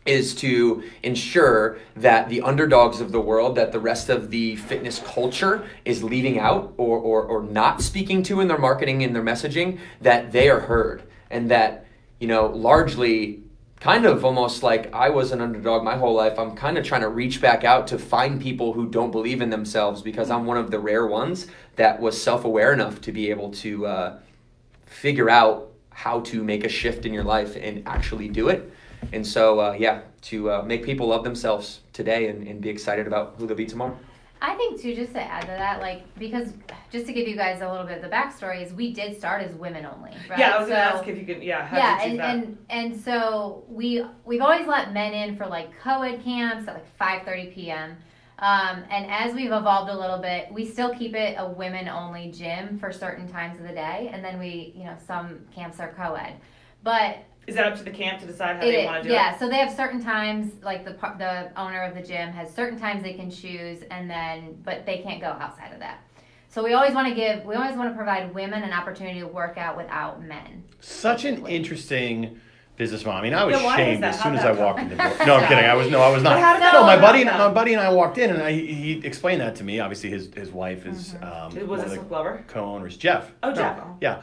is to ensure that the underdogs of the world, that the rest of the fitness culture is leaving out or not speaking to in their marketing and their messaging, that they are heard. And that, largely kind of almost like I was an underdog my whole life, I'm kind of trying to reach back out to find people who don't believe in themselves, because I'm one of the rare ones that was self-aware enough to be able to figure out how to make a shift in your life and actually do it. And so, to make people love themselves today and be excited about who they'll be tomorrow. I think, too, just to add to that, because just to give you guys a little bit of the backstory, is we did start as women only, right? Yeah, I was going to ask if you could, and so we've always let men in for, co-ed camps at, 5:30 p.m., and as we've evolved a little bit, we still keep it a women-only gym for certain times of the day, and then some camps are co-ed. But is that up to the camp to decide how they want to do it? Yeah, so they have certain times, the owner of the gym has certain times they can choose, but they can't go outside of that. So we always want to provide women an opportunity to work out without men. Such an interesting business model. I mean, I was shamed as soon as I walked in the door. No, I'm kidding. I was not. No, my buddy and I walked in, and he explained that to me. Obviously, his wife is was this with Glover? Co-owners, Jeff. Oh, Jeff. Yeah,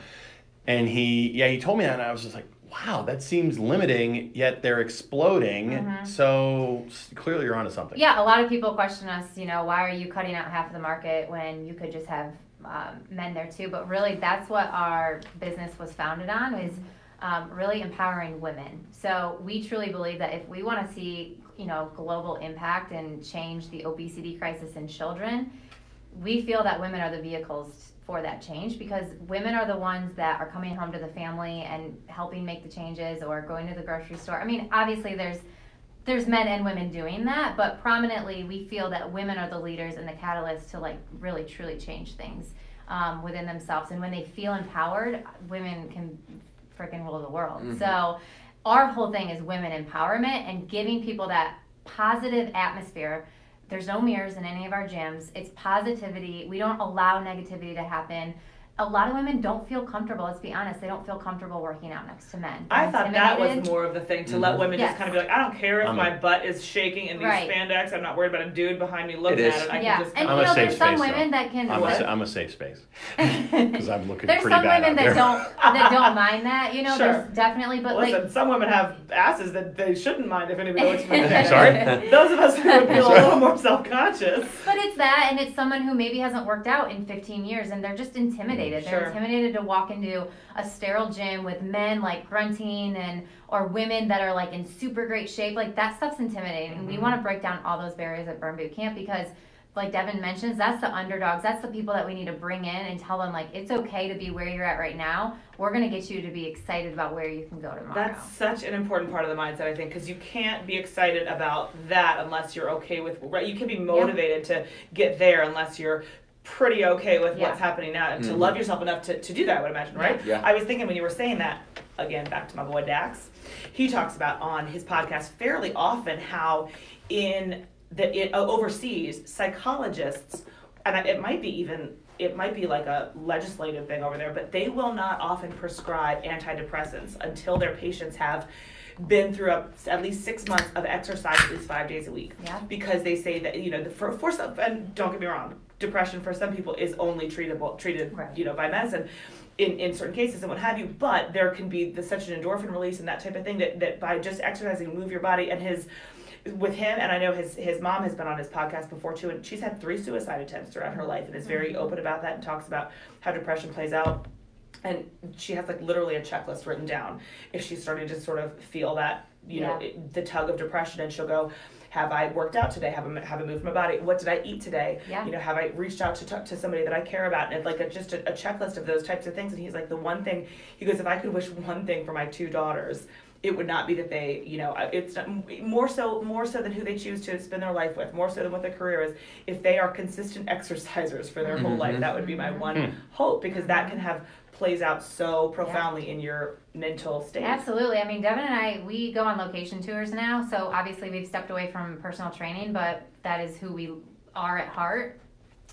and he told me that, and I was just like, wow, that seems limiting, yet they're exploding. Mm-hmm. So clearly you're onto something. Yeah, a lot of people question us, why are you cutting out half of the market when you could just have men there too, but really that's what our business was founded on, is really empowering women. So we truly believe that if we want to see, global impact and change the obesity crisis in children, we feel that women are the vehicles for that change, because women are the ones that are coming home to the family and helping make the changes, or going to the grocery store. I mean, obviously there's men and women doing that, but prominently we feel that women are the leaders and the catalysts to like really truly change things within themselves. And when they feel empowered, women can freaking rule the world. Mm-hmm. So our whole thing is women empowerment and giving people that positive atmosphere. There's no mirrors in any of our gyms. It's positivity. We don't allow negativity to happen. A lot of women don't feel comfortable, let's be honest, they don't feel comfortable working out next to men. I thought that was more of the thing, to let women just kind of be like, I don't care if my butt is shaking in these spandex, I'm not worried about a dude behind me looking at it. I can just... And I'm a safe there's some space, women that can... I'm a safe space. Because I'm looking pretty bad. There's some women that don't mind that, sure. There's definitely, but listen, some women have asses that they shouldn't mind if anybody looks at them. Sorry? Those of us who would feel a little more self-conscious. But it's that, and it's someone who maybe hasn't worked out in 15 years, and they're just intimidated. They're intimidated to walk into a sterile gym with men like grunting or women that are like in super great shape. Like that stuff's intimidating. Mm-hmm. We want to break down all those barriers at Burn Boot Camp, because like Devin mentions, that's the underdogs. That's the people that we need to bring in and tell them like, it's okay to be where you're at right now. We're going to get you to be excited about where you can go tomorrow. That's such an important part of the mindset, I think, because you can't be excited about that unless you're okay with, right? You can be motivated to get there unless you're pretty okay with what's happening now, and to love yourself enough to do that, I would imagine, right? Yeah. I was thinking when you were saying that, again, back to my boy Dax, he talks about on his podcast fairly often how overseas, psychologists, and it might be like a legislative thing over there, but they will not often prescribe antidepressants until their patients have been through at least 6 months of exercise at least 5 days a week. Yeah. Because they say that, for some, and don't get me wrong, depression for some people is only treated right. By medicine in certain cases and what have you, but there can be such an endorphin release and that type of thing that by just exercising, move your body. And with him, and I know his mom has been on his podcast before too, and she's had 3 suicide attempts throughout her life and is very open about that and talks about how depression plays out. And she has like literally a checklist written down if she's starting to sort of feel that, the tug of depression, and she'll go, have I worked out today? Have I moved my body? What did I eat today? Yeah. Have I reached out to somebody that I care about? And like just a checklist of those types of things. And he's like, the one thing, he goes, if I could wish one thing for my 2 daughters, it would not be that they, it's more so than who they choose to spend their life with, more so than what their career is. If they are consistent exercisers for their whole life, that would be my one hope, because that plays out so profoundly in your mental state. Absolutely. I mean, Devin and I, we go on location tours now, so obviously we've stepped away from personal training, but that is who we are at heart.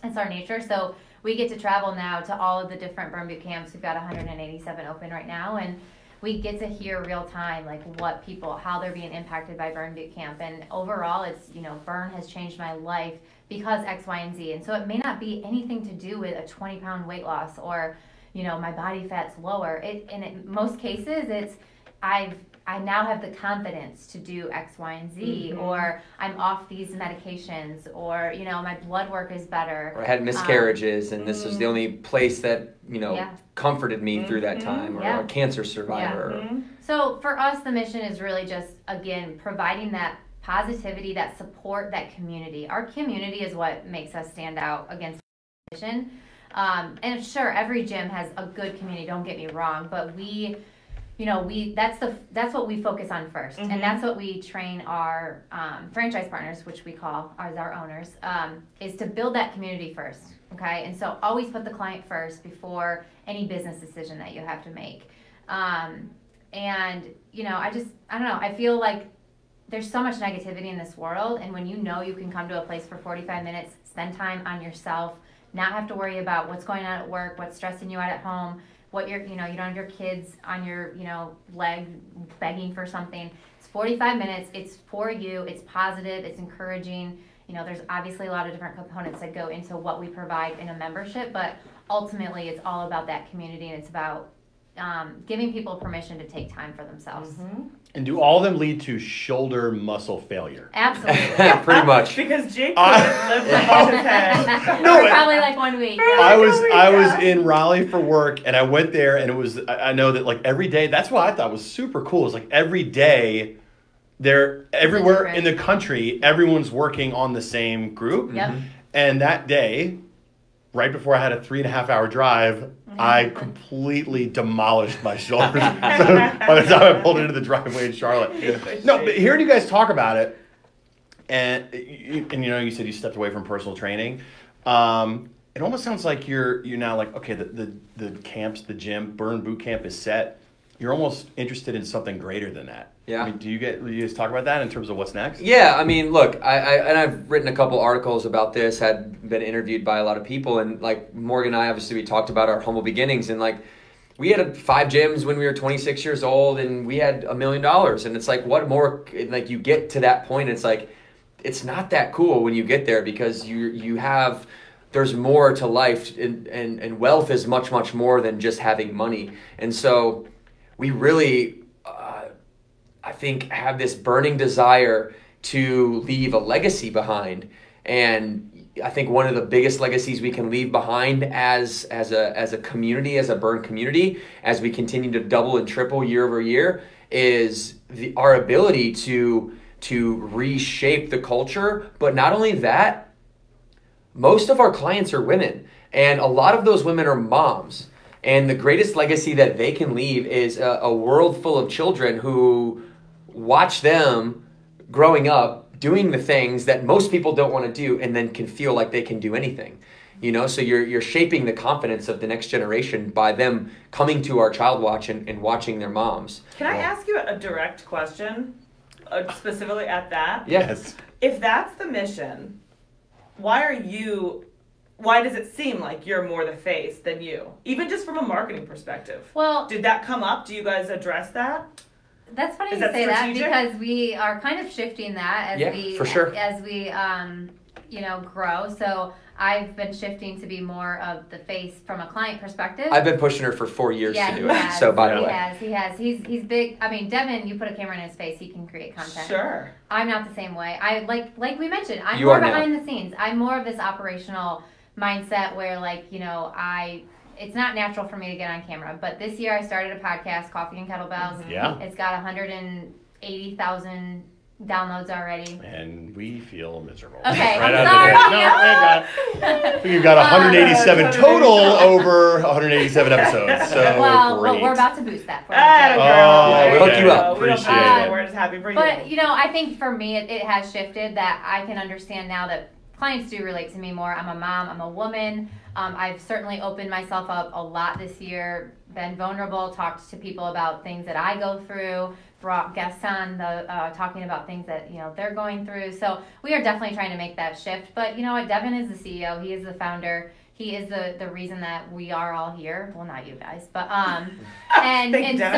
It's our nature. So we get to travel now to all of the different Burn Boot camps. We've got 187 open right now, and we get to hear real time, like how they're being impacted by Burn Boot Camp. And overall, it's, Burn has changed my life because X, Y, and Z. And so it may not be anything to do with a 20-pound weight loss or, my body fat's lower. In most cases, it's I now have the confidence to do X, Y, and Z, or I'm off these medications, or, my blood work is better. Or I had miscarriages, and this was the only place that, comforted me through that time, or a cancer survivor. Yeah. So for us, the mission is really just, again, providing that positivity, that support, that community. Our community is what makes us stand out against competition. And sure, every gym has a good community, don't get me wrong, but that's what we focus on first. And that's what we train our franchise partners, which we call as our owners, is to build that community first. Okay. And so always put the client first before any business decision that you have to make. And I don't know, I feel like there's so much negativity in this world. And when you can come to a place for 45 minutes, spend time on yourself, not have to worry about what's going on at work, what's stressing you out at home, what you don't have your kids on your, leg begging for something. It's 45 minutes. It's for you. It's positive. It's encouraging. There's obviously a lot of different components that go into what we provide in a membership, but ultimately it's all about that community, and it's about giving people permission to take time for themselves. And do all of them lead to shoulder muscle failure? Absolutely. Pretty much. Because Jake couldn't lift above his head. No, probably like 1 week. I was in Raleigh for work, and I went there, and it was, I know that like every day, that's what I thought was super cool, is like every day, they're everywhere in the country, everyone's working on the same group. Yep. And that day, right before I had a 3.5 hour drive, I completely demolished my shoulders. So by the time I pulled into the driveway in Charlotte. No, but hearing you guys talk about it, and you know, you said you stepped away from personal training. It almost sounds like you're now like, okay, the camps, the gym, Burn Boot Camp is set. You're almost interested in something greater than that. Yeah. I mean, do you guys talk about that in terms of what's next? Yeah, I mean, look, I've written a couple articles about this, had been interviewed by a lot of people, and like Morgan and I, obviously, we talked about our humble beginnings, and like we had 5 gyms when we were 26 years old, and we had $1 million, and it's like, what more? Like you get to that point, it's like it's not that cool when you get there because you have. There's more to life, and wealth is much, much more than just having money, and so we really. I think have this burning desire to leave a legacy behind, and I think one of the biggest legacies we can leave behind as a community, as a Burn community, as we continue to double and triple year over year, is our ability to reshape the culture. But not only that, most of our clients are women, and a lot of those women are moms. And the greatest legacy that they can leave is a world full of children who watch them growing up doing the things that most people don't want to do and then can feel like they can do anything. You know, so you're shaping the confidence of the next generation by them coming to our Child Watch and watching their moms. Can I ask you a direct question, specifically at that? Yes. If that's the mission, why does it seem like you're more the face than you? Even just from a marketing perspective. Well, did that come up? Do you guys address that? That's funny Is you that say strategic? that because we are kind of shifting that for sure. as we grow. So I've been shifting to be more of the face from a client perspective. I've been pushing her for 4 years to do it. Has. So by the way, he has. He's big. I mean, Devin, you put a camera in his face, he can create content. Sure. I'm not the same way. I like we mentioned. I'm You more are now. behind the scenes. I'm more of this operational mindset where it's not natural for me to get on camera. But this year I started a podcast, Coffee and Kettlebells. Yeah. It's got 180,000 downloads already. And we feel miserable. Okay, Right I'm out the gate. No, we've got 187 total over 187 episodes. So well, great. we're about to boost that for you. we'll hook you up. We don't Appreciate mind. it. We're just happy for you. But, I think for me, it has shifted that I can understand now that clients do relate to me more. I'm a mom. I'm a woman. I've certainly opened myself up a lot this year, been vulnerable, talked to people about things that I go through, brought guests on talking about things that they're going through. So we are definitely trying to make that shift. But you know what? Devin is the CEO. He is the founder. He is the reason that we are all here. Well, not you guys, but I think that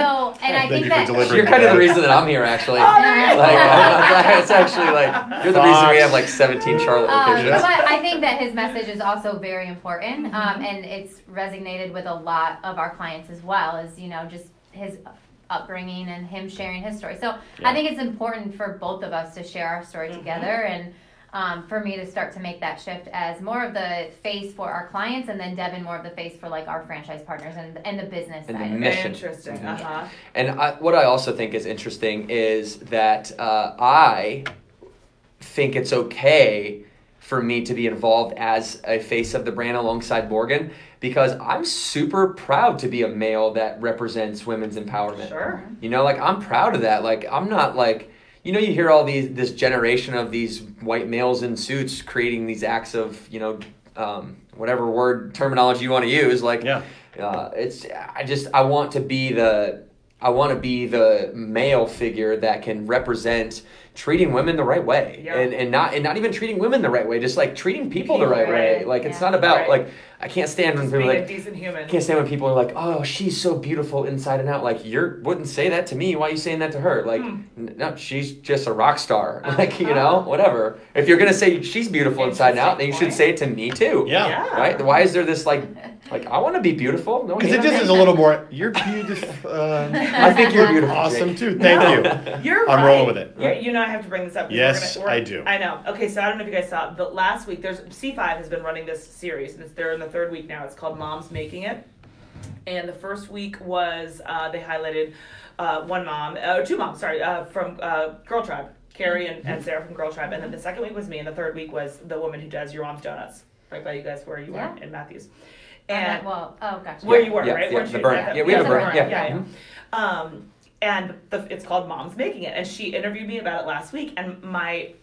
you're kind of the reason that I'm here, actually. It's actually like you're the reason we have like 17 Charlotte locations. But I think that his message is also very important, and it's resonated with a lot of our clients as well. As just his upbringing and him sharing his story. So I think it's important for both of us to share our story together and. For me to start to make that shift as more of the face for our clients, and then Devin more of the face for like our franchise partners and the business and side. The mission. Interesting. And what I also think is interesting is that I think it's okay for me to be involved as a face of the brand alongside Morgan, because I'm super proud to be a male that represents women's empowerment. Sure. I'm proud of that. Like, I'm not like. You hear all this generation of these white males in suits creating these acts of, whatever word terminology you want to use. Like, I want to be the male figure that can represent, treating women the right way, Yeah. and not even treating women the right way, just like treating people the right Right. way. Like it's Yeah. not about Right. like I can't stand when Just people are being a like. decent human. I can't stand when people are like, "Oh, she's so beautiful inside and out." Like, you wouldn't say that to me. Why are you saying that to her? Like, no, she's just a rock star. Like, whatever. If you're gonna say she's beautiful inside and out, then you should say it to me too. Yeah. Right? Why is there this like I want to be beautiful? No, Because you it don't. just is a little more. You're beautiful. I think you're beautiful. Awesome Jake. too. Thank you. You're I'm right. rolling with it. You know I have to bring this up. 'Cause Yes, we're gonna- I do. I know. Okay, so I don't know if you guys saw it, but last week C5 has been running this series. They're in the third week now. It's called Moms Making It. And the first week was they highlighted one mom, two moms, sorry, from Girl Tribe, Carrie and Sarah from Girl Tribe. And then the second week was me, and the third week was the woman who does Your Mom's Donuts, right by you guys where you were in Matthews. And gotcha. where you were, Yeah, right? yeah, Weren't the you? burn. At Yeah, we had a burn. Yeah. And it's called Mom's Making It, and she interviewed me about it last week. And my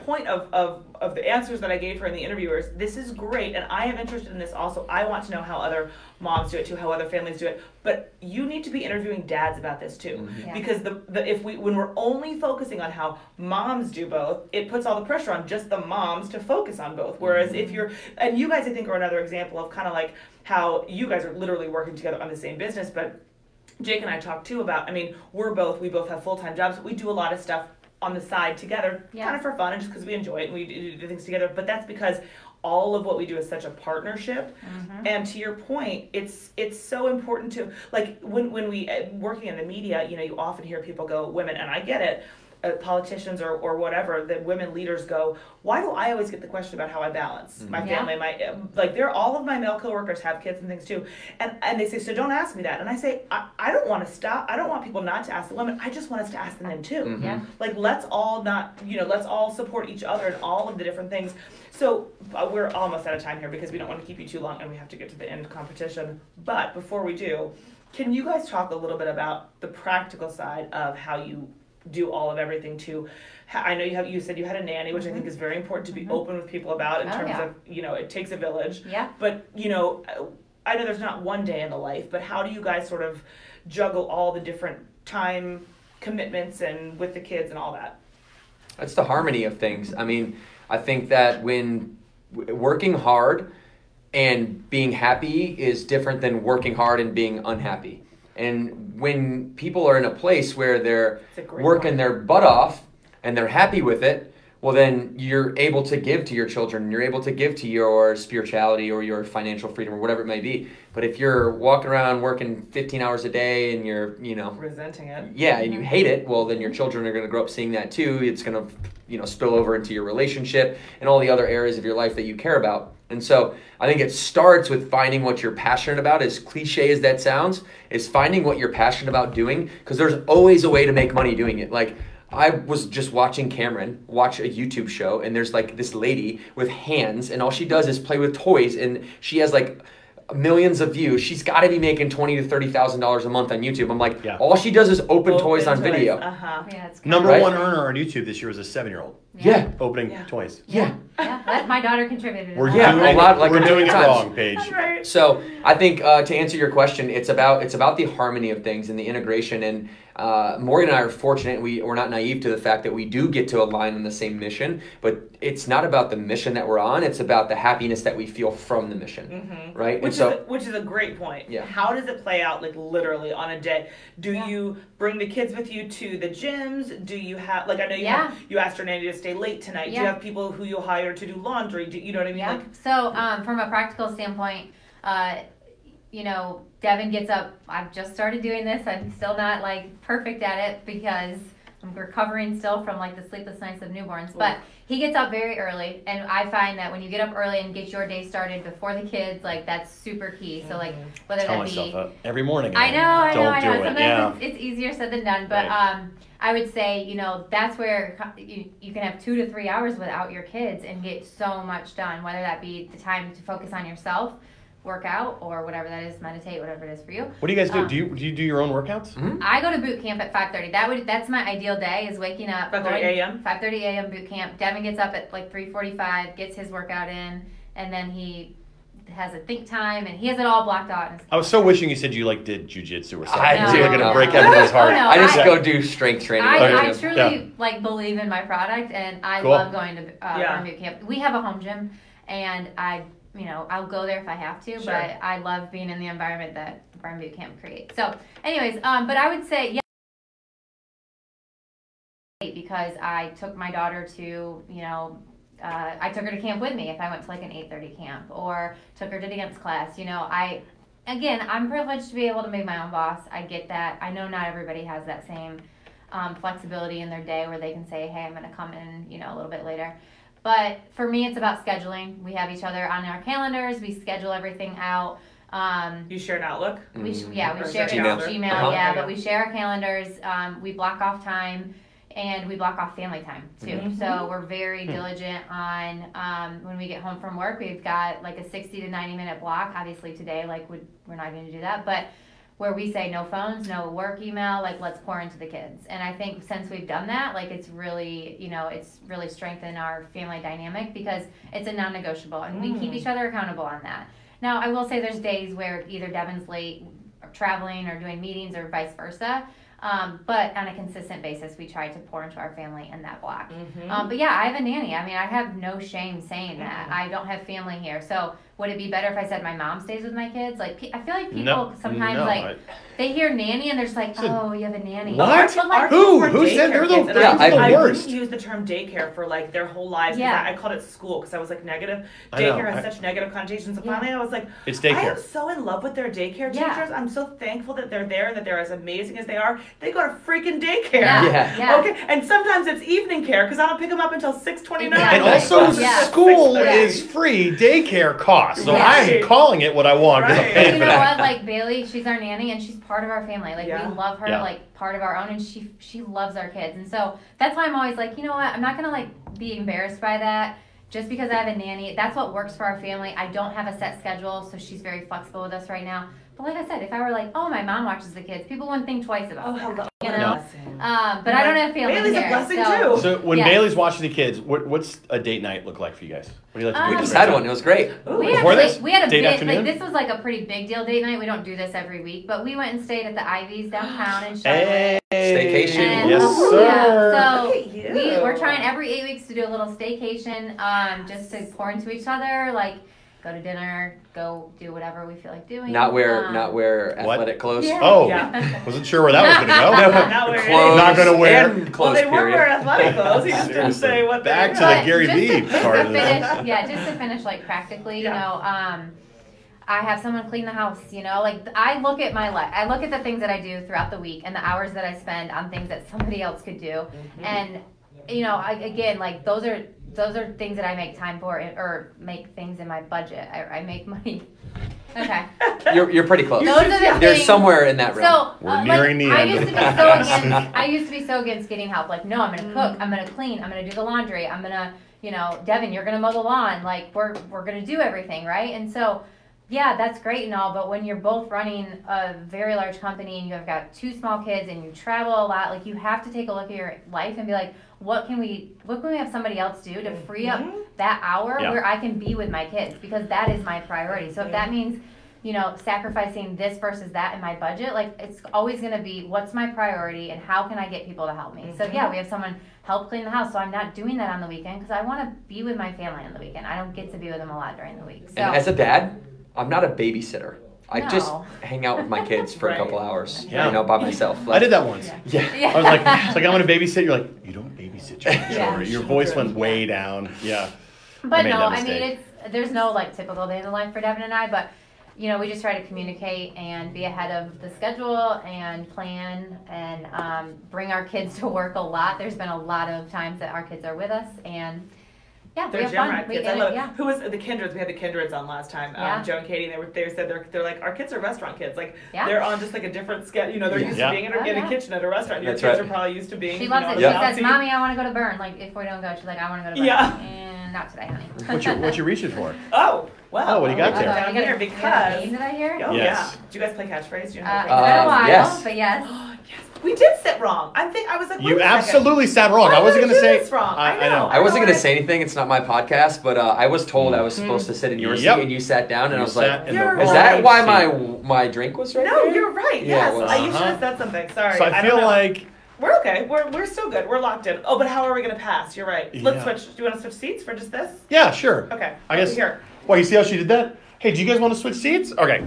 point of the answers that I gave her in the interview is, this is great, and I am interested in this also. I want to know how other moms do it too, how other families do it. But you need to be interviewing dads about this too, Yeah. because when we're only focusing on how moms do both, it puts all the pressure on just the moms to focus on both. Whereas if you're, and you guys I think are another example of kind of like how you guys are literally working together on the same business, but Jake and I talked too about, I mean, we both have full-time jobs, but we do a lot of stuff on the side together, kind of for fun and just because we enjoy it and we do things together. But that's because all of what we do is such a partnership. And to your point, it's so important to, like, when we working in the media, you often hear people go, women, and I get it, politicians or whatever, that women leaders go, why do I always get the question about how I balance my family? All of my male coworkers have kids and things too, and they say, so don't ask me that. And I say, I don't want to stop. I don't want people not to ask the women. I just want us to ask them too. Yeah. Like, let's all let's all support each other in all of the different things. So we're almost out of time here because we don't want to keep you too long and we have to get to the end competition. But before we do, can you guys talk a little bit about the practical side of how you do all of everything too? I know you said you had a nanny, which I think is very important to be open with people about in terms of, it takes a village. Yeah. But, I know there's not one day in the life, but how do you guys sort of juggle all the different time commitments and with the kids and all that? That's the harmony of things. I mean, I think that when working hard and being happy is different than working hard and being unhappy. And when people are in a place where they're working their butt off and they're happy with it, well, then you're able to give to your children. You're able to give to your spirituality or your financial freedom or whatever it may be. But if you're walking around working 15 hours a day and you're, resenting it. Yeah, and you hate it, well, then your children are going to grow up seeing that too. It's going to, spill over into your relationship and all the other areas of your life that you care about. And so I think it starts with finding what you're passionate about, as cliche as that sounds, is finding what you're passionate about doing, because there's always a way to make money doing it. Like, I was just watching Cameron watch a YouTube show, and there's like this lady with hands, and all she does is play with toys, and she has like millions of views. She's got to be making $20,000 to $30,000 a month on YouTube. I'm like, all she does is open toys on video. Yeah, it's Number Right? one earner on YouTube this year was a 7-year-old Yeah. opening toys. Yeah. My daughter contributed. We're to that. doing, a lot, like we're a doing million it times. wrong, Paige. That's right. So I think to answer your question, it's about the harmony of things and the integration. And Morgan and I are fortunate. We're not naive to the fact that we do get to align on the same mission. But it's not about the mission that we're on. It's about the happiness that we feel from the mission, right? Which is a great point. Yeah. How does it play out, like, literally on a day? Do you bring the kids with you to the gyms? Do you have, like, I know you asked your nanny to stay late tonight. Do you have people who you'll hire to do laundry? You know what I mean? Yeah. Like, So from a practical standpoint, Devin gets up. I've just started doing this. I'm still not like perfect at it because I'm recovering still from like the sleepless nights of newborns. But he gets up very early, and I find that when you get up early and get your day started before the kids, like that's super key. So like whether Tell that myself be that every morning. I know. Don't do it. Sometimes Yeah. it's easier said than done, but I would say, that's where you can have 2 to 3 hours without your kids and get so much done, whether that be the time to focus on yourself, work out, or whatever that is, meditate, whatever it is for you. What do you guys do? Do you do your own workouts? Mm-hmm. I go to boot camp at 5:30. That's my ideal day, is waking up. 5:30 a.m.? 5:30 a.m. boot camp. Devin gets up at like 3:45, gets his workout in, and then he has a think time, and he has it all blocked out. I was so wishing you said you like did jujitsu or something. I You're do. gonna break everyone's heart. Oh, no. I just go do strength training. I too. truly like believe in my product, and I Cool. love going to Burn Boot Camp. We have a home gym, and I'll go there if I have to, Sure. but I love being in the environment that the Burn Boot Camp creates. So, anyways, but I would say, because I took my daughter to, I took her to camp with me if I went to like an 8:30 camp, or took her to dance class. I'm privileged to be able to be my own boss. I get that. I know not everybody has that same flexibility in their day where they can say, hey, I'm going to come in, a little bit later. But for me, it's about scheduling. We have each other on our calendars. We schedule everything out. You share an Outlook? We share Gmail. Gmail, but we share our calendars. We block off time. And we block off family time too. Mm-hmm. So we're very diligent on when we get home from work. We've got like a 60 to 90 minute block. Obviously today, we're not going to do that, but where we say no phones, no work email, let's pour into the kids. And I think since we've done that, it's really, it's really strengthened our family dynamic because it's a non-negotiable, and we keep each other accountable on that. Now I will say there's days where either Devin's late or traveling or doing meetings or vice versa. But on a consistent basis, we try to pour into our family in that block. Mm-hmm. But yeah, I have a nanny. I have no shame saying that. I don't have family here. So would it be better if I said my mom stays with my kids? I feel like people sometimes they hear nanny and they're just like, oh, you have a nanny. What? But Who said they're the, I worst? wouldn't use the term daycare for their whole lives. Yeah. I called it school because I was negative. Daycare has such negative connotations. And finally I was like, it's daycare. I am so in love with their daycare teachers. I'm so thankful that they're there and that they're as amazing as they are. They go to freaking daycare. Yeah. Okay. And sometimes it's evening care because I don't pick them up until 6:29. And also school 6:30. is free. Daycare costs. So Right. I'm calling it what I want because I'm Right. paying You for know that. what? Bailey, she's our nanny and she's part of our family. We love her part of our own, and she loves our kids. And so that's why I'm always you know what? I'm not gonna be embarrassed by that. Just because I have a nanny, that's what works for our family. I don't have a set schedule, so she's very flexible with us right now. But like I said, if I were oh, my mom watches the kids, people wouldn't think twice about it. hello. You know? But I don't have family Bailey's here. a blessing too. So when Bailey's watching the kids, what's a date night look like for you guys? What do you like to do? We just had one. It was great. We had a Date big, afternoon? this was a pretty big deal date night. We don't do this every week, but we went and stayed at the Ivies downtown in Charlotte. Staycation. And- Yes, sir. Yeah, Look at you. so we're trying every 8 weeks to do a little staycation, just to pour into each other, go to dinner, go do whatever we feel like doing. Not wear What? athletic clothes. Yeah. Oh, Yeah. wasn't sure where that was going to go. Not wearing Clothes Not gonna wear- and Well, clothes, they were period. wearing athletic clothes. He just didn't say what they Back were. to the But Gary just Vee to part of this. just to finish practically, Yeah. I have someone clean the house, I look at my life. I look at the things that I do throughout the week and the hours that I spend on things that somebody else could do. And, those are things that I make time for, or make things in my budget. I make money. Okay. You're pretty close. Those are the You're things. somewhere in that realm. So We're nearing the I end. used to be so against getting help. No, I'm gonna cook. I'm gonna clean. I'm gonna do the laundry. I'm gonna, Devin, you're gonna mow the lawn. We're gonna do everything, right? And so, yeah, that's great and all. But when you're both running a very large company and you've got 2 small kids and you travel a lot, you have to take a look at your life and be what can we have somebody else do to free up that hour where I can be with my kids, because that is my priority. So if that means sacrificing this versus that in my budget, it's always going to be what's my priority and how can I get people to help me. So yeah, we have someone help clean the house, so I'm not doing that on the weekend because I want to be with my family on the weekend. I don't get to be with them a lot during the week. So And as a dad, I'm not a babysitter. I just No. hang out with my kids for a couple hours, Yeah. by myself. I did that once. Yeah. yeah. I was like, it's I'm going to babysit. You're like, you don't babysit your Yeah. children. Your voice went way down. Yeah. But made no, that I mean, mistake. there's no typical day in the life for Devin and I, but we just try to communicate and be ahead of the schedule and plan and bring our kids to work a lot. There's been a lot of times that our kids are with us, and yeah, we They're have gym fun. rat We, kids. I love it. yeah. Who was the Kindreds? We had the Kindreds on last time. Yeah. Joe and Katie. They said they're like, our kids are restaurant kids. Yeah. They're on just a different schedule. They're used Yeah. to being in a Yeah. kitchen at a restaurant. Your That's kids right. are probably used to being. She loves it. on She the says, outside. "Mommy, I want to go to Burn." If we don't go, she's like, "I want to go to Burn." Yeah. And not today, honey. What you reaching for? Oh, well. Oh, what do you got there? Down here You got a because. game that I hear? Oh Yes. yeah. Do you guys play catchphrase? Do you know how to It's play been a catchphrase? while, yes. but yes. Yes. We did sit wrong. I was like, wait You a second. absolutely sat wrong. Why I wasn't would going to I do say. this wrong? I know. I wasn't know going to it. say anything. It's not my podcast, but I was told I was supposed to sit in your Yep. seat, and you sat down, and You I was sat like, in the You're "Is wrong that why seat. my drink was right No, there?" you're right. Yeah, Yes, it was. you should have said something. Sorry. So I don't feel know. like we're okay. We're still good. We're locked in. Oh, but how are we gonna pass? You're right. Let's Yeah. switch. Do you want to switch seats for just this? yeah, sure. Okay. I guess. Here. Well, you see how she did that? Hey, do you guys want to switch seats? Okay.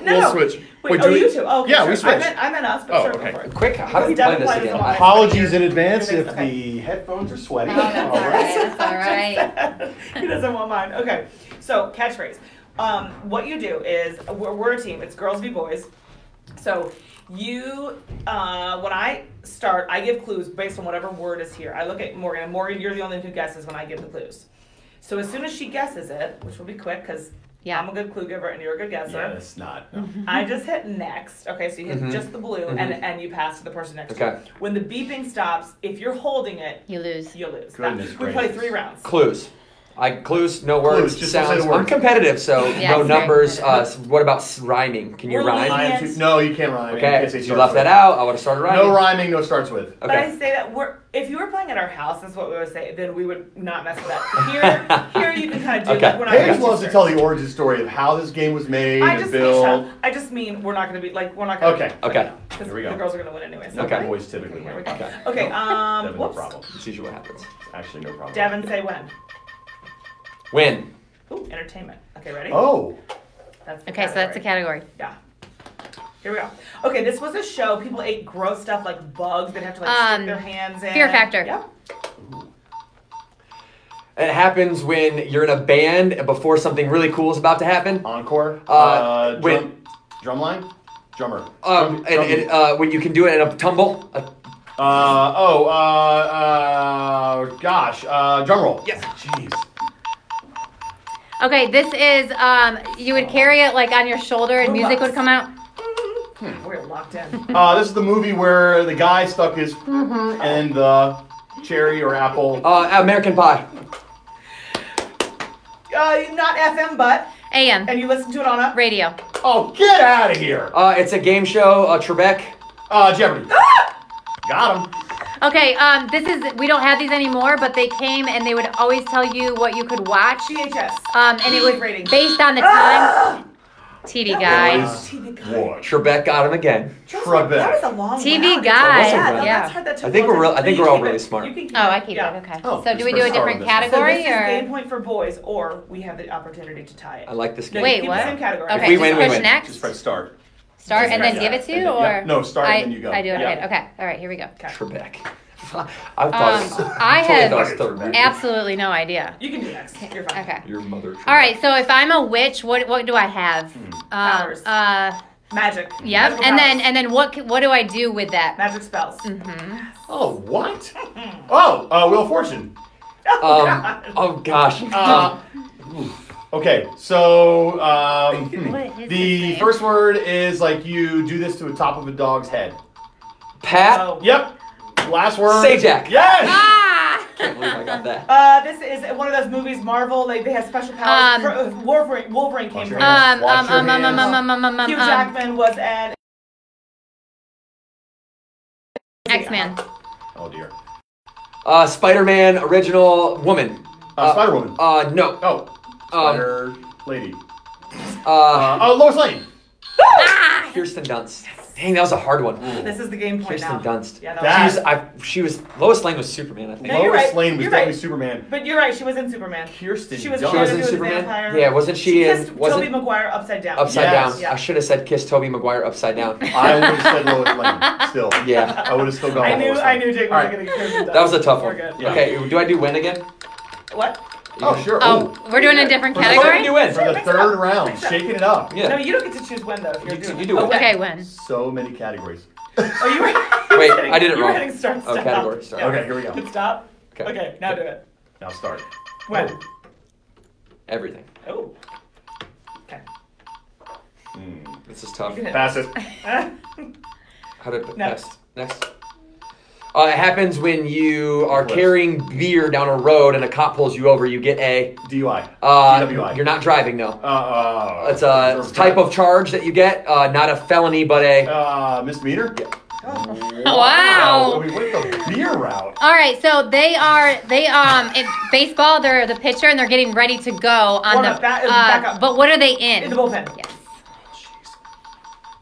No. switch. Wait, do we- you two. Oh, okay, Yeah, sure. we switched. I meant us, but Oh, sure, okay. go for it. Quick, how do we Because play Devin this plays again? a lot. Apologies in advance if Okay. the headphones are sweaty. Oh, that's all right. That's all right. He doesn't want mine. Okay. So catchphrase. What you do is we're a team. It's girls v boys. So you, when I start, I give clues based on whatever word is here. I look at Morgan. And Morgan, you're the only one who guesses when I give the clues. So as soon as she guesses it, which will be quick because Yeah. I'm a good clue giver and you're a good guesser. Yeah, it's not. No. I just hit next. Okay, so you hit just the blue and you pass to the person next to you. Okay. When the beeping stops, if you're holding it, You lose. you lose. Goodness We play gracious. 3 rounds. Clues. Clues, no words, Clues, just don't say sounds. the word. I'm competitive, so Yeah, no it's very numbers. competitive. What about rhyming? Can you We're rhyme? leaning- I am too, no, you can't rhyme. Okay, can't say you starts left with. that out. I would have started rhyming. No rhyming, no starts with. But I Okay. say that if you were playing at our house, that's what we would say, then we would not mess with that. Here you can kind of do Okay. like we're not Paige gonna loves to do tell the origin story of how this game was made I and just built. I just mean we're not going to be like we're not going to. Okay. Okay. Because Here we go. the girls are going to win anyway. So Okay. ready? Boys typically Here we win. go. Okay. Okay. Devin, no Whoops. problem. Let's see what happens. Actually, no problem. Devin, say when. Win. Ooh, entertainment. Okay, ready? Oh. That's the Okay, so that's the category. Yeah. Here we go. Okay, this was a show. People ate gross stuff like bugs. They'd have to like stick their hands in. Fear Factor. Yep. It happens when you're in a band and before something really cool is about to happen. Encore. When- Drumline. Drummer. When you can do it in a tumble. Gosh. Drum roll. Yes. Jeez. Okay, this is you would carry it like on your shoulder and music would come out. We're locked in. This is the movie where the guy stuck his in the cherry or apple. American Pie. Not FM, but AM. and you listen to it on a. Radio. Oh, get out of here! It's a game show. Trebek. Jeopardy. Got him. Okay, we don't have these anymore, but they came and they would always tell you what you could watch. VHS. And it was Ratings. based on the time. TV guide. TV guide. What? Trebek got him again. Trebek. That was a long TV round. guide. Yeah, no, Yeah. that's hard. That took I think we're long. real- I think You we're all keep really it. smart. You can keep Oh, it. I keep Yeah. it. Okay. Oh, So do we it's do a first different star on this. So category this is or? game point for boys, or we have the opportunity to tie it. I like this game. Wait, keep what? The same category. Okay, we just win, we push win. next. Just press start. Start Just and then press give that. it to And you, then- or yeah. No, start and then you go. I do it. Yeah. Okay. All right. Here we go. Okay. Trebek. I thought I totally have thought it was Trebek. absolutely no idea. You can do next. You're fine. Okay. Your mother. All right. So if I'm a witch, what do I have? Powers. Magic. Yep. Magical And powers. then what do I do with that? Magic spells. Oh, what? Oh, Wheel of Fortune. Oh gosh. Okay, so What is the his name? first word is like you do this to the top of a dog's head. Pat. Oh. Yep. Last word. Sajak. Yes. Ah! Can't believe I got that. This is one of those movies, Marvel. Like they have special powers. Wolverine came from. Wash your hands. Hugh Jackman was an X-Men. Oh dear. Spider-Man original woman. Spider Woman. No. Oh. Spider Lady. Lois Lane. Kirsten Dunst. Dang, that was a hard one. This is the game point Kirsten now. Dunst. Yeah, that That- She was Lois Lane was Superman, I think. No, you're Lois right. Lane was You're definitely right. Superman. But you're right. She was in Superman. Kirsten She was Dunst. She was to in do with the Superman. vampire. Yeah, wasn't she in? Kissed Wasn't Tobey Maguire upside down. upside Yes. down? Yeah. I should have said kiss Tobey Maguire upside down. I would have said Lois Lane. Still. Yeah. I would have still gone. I with knew Lois I Lane. knew Jake All was right. going to Kirsten Dunst. That was a tough We're one. good. Yeah. Okay, do I do win again? What? Oh sure. Oh, we're doing a different For the What category? did you win? For the Mix it third up. round, Mix it up. shaking it up. Yeah. No, you don't get to choose when though. If you're doing You it. do it. Okay, when? So many categories. Oh, you were. Wait, you were hitting- I did it you were wrong. hitting start, Oh, stop. category, start. Yeah. Okay, here we go. Hit stop. Okay. Okay, now do it. Now start. When? Everything. Oh. Okay. This is tough. You can hit. Pass it. How to put Next. next? It happens when you are Close. carrying beer down a road and a cop pulls you over. You get a. DUI. DWI. You're not driving, no. It's It's a type of charge that you get, not a felony, but a. misdemeanor. Wow. We went the beer route. All right, so they in baseball. They're the pitcher and they're getting ready to go on Warm up, back up. But what are they in? In the bullpen. Yes.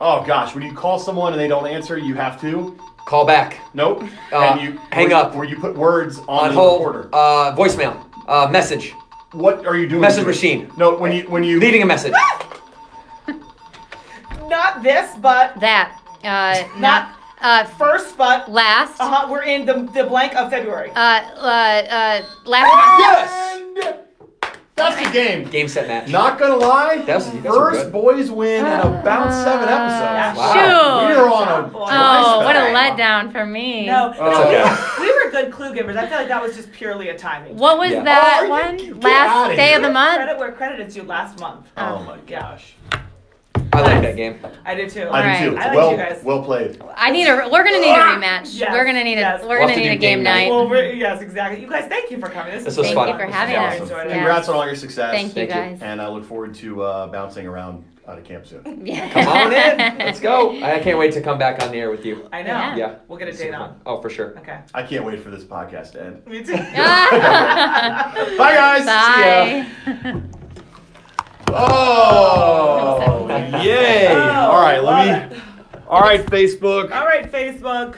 Oh gosh, when you call someone and they don't answer, you have to. Call back. Nope. Hang up. Where you put words on the hold. recorder. Voicemail. Message. What are you doing? Message machine. No, when you Leaving a message. Not this, but That. not first, but Last. we're in the blank of February. Last. Yes. That's the game. Game, set, match. Not gonna lie. You guys were First good. boys win in about 7 episodes. Wow. Shoot. We are on a. Oh, what a nice letdown for me. No, Oh, no, okay. we were good clue givers. I feel like that was just purely a timing. What was Yeah. that Oh, one? get Last outta day here. of the month? Credit where credit is due last month. Oh my gosh. I like that game. I did too. I do too. I like Well, you guys. well played. We're gonna need a rematch. Yes, We're gonna need yes. we're We'll gonna have to need do a game game night. night. Well, yes, exactly. You guys, thank you for coming. This was Thank fun. you for having Yeah, us. I enjoyed it. Yeah. Congrats on all your success. Thank you Thank you. guys. And I look forward to bouncing around out of camp soon. Yeah. Come on in. Let's go. I can't wait to come back on the air with you. I know. Yeah. Yeah. We'll get a date on. Oh, for sure. Okay. I can't wait for this podcast to end. Me too. Bye guys. Bye. Oh, yay! Oh, All right, love All right, Facebook. All right, Facebook.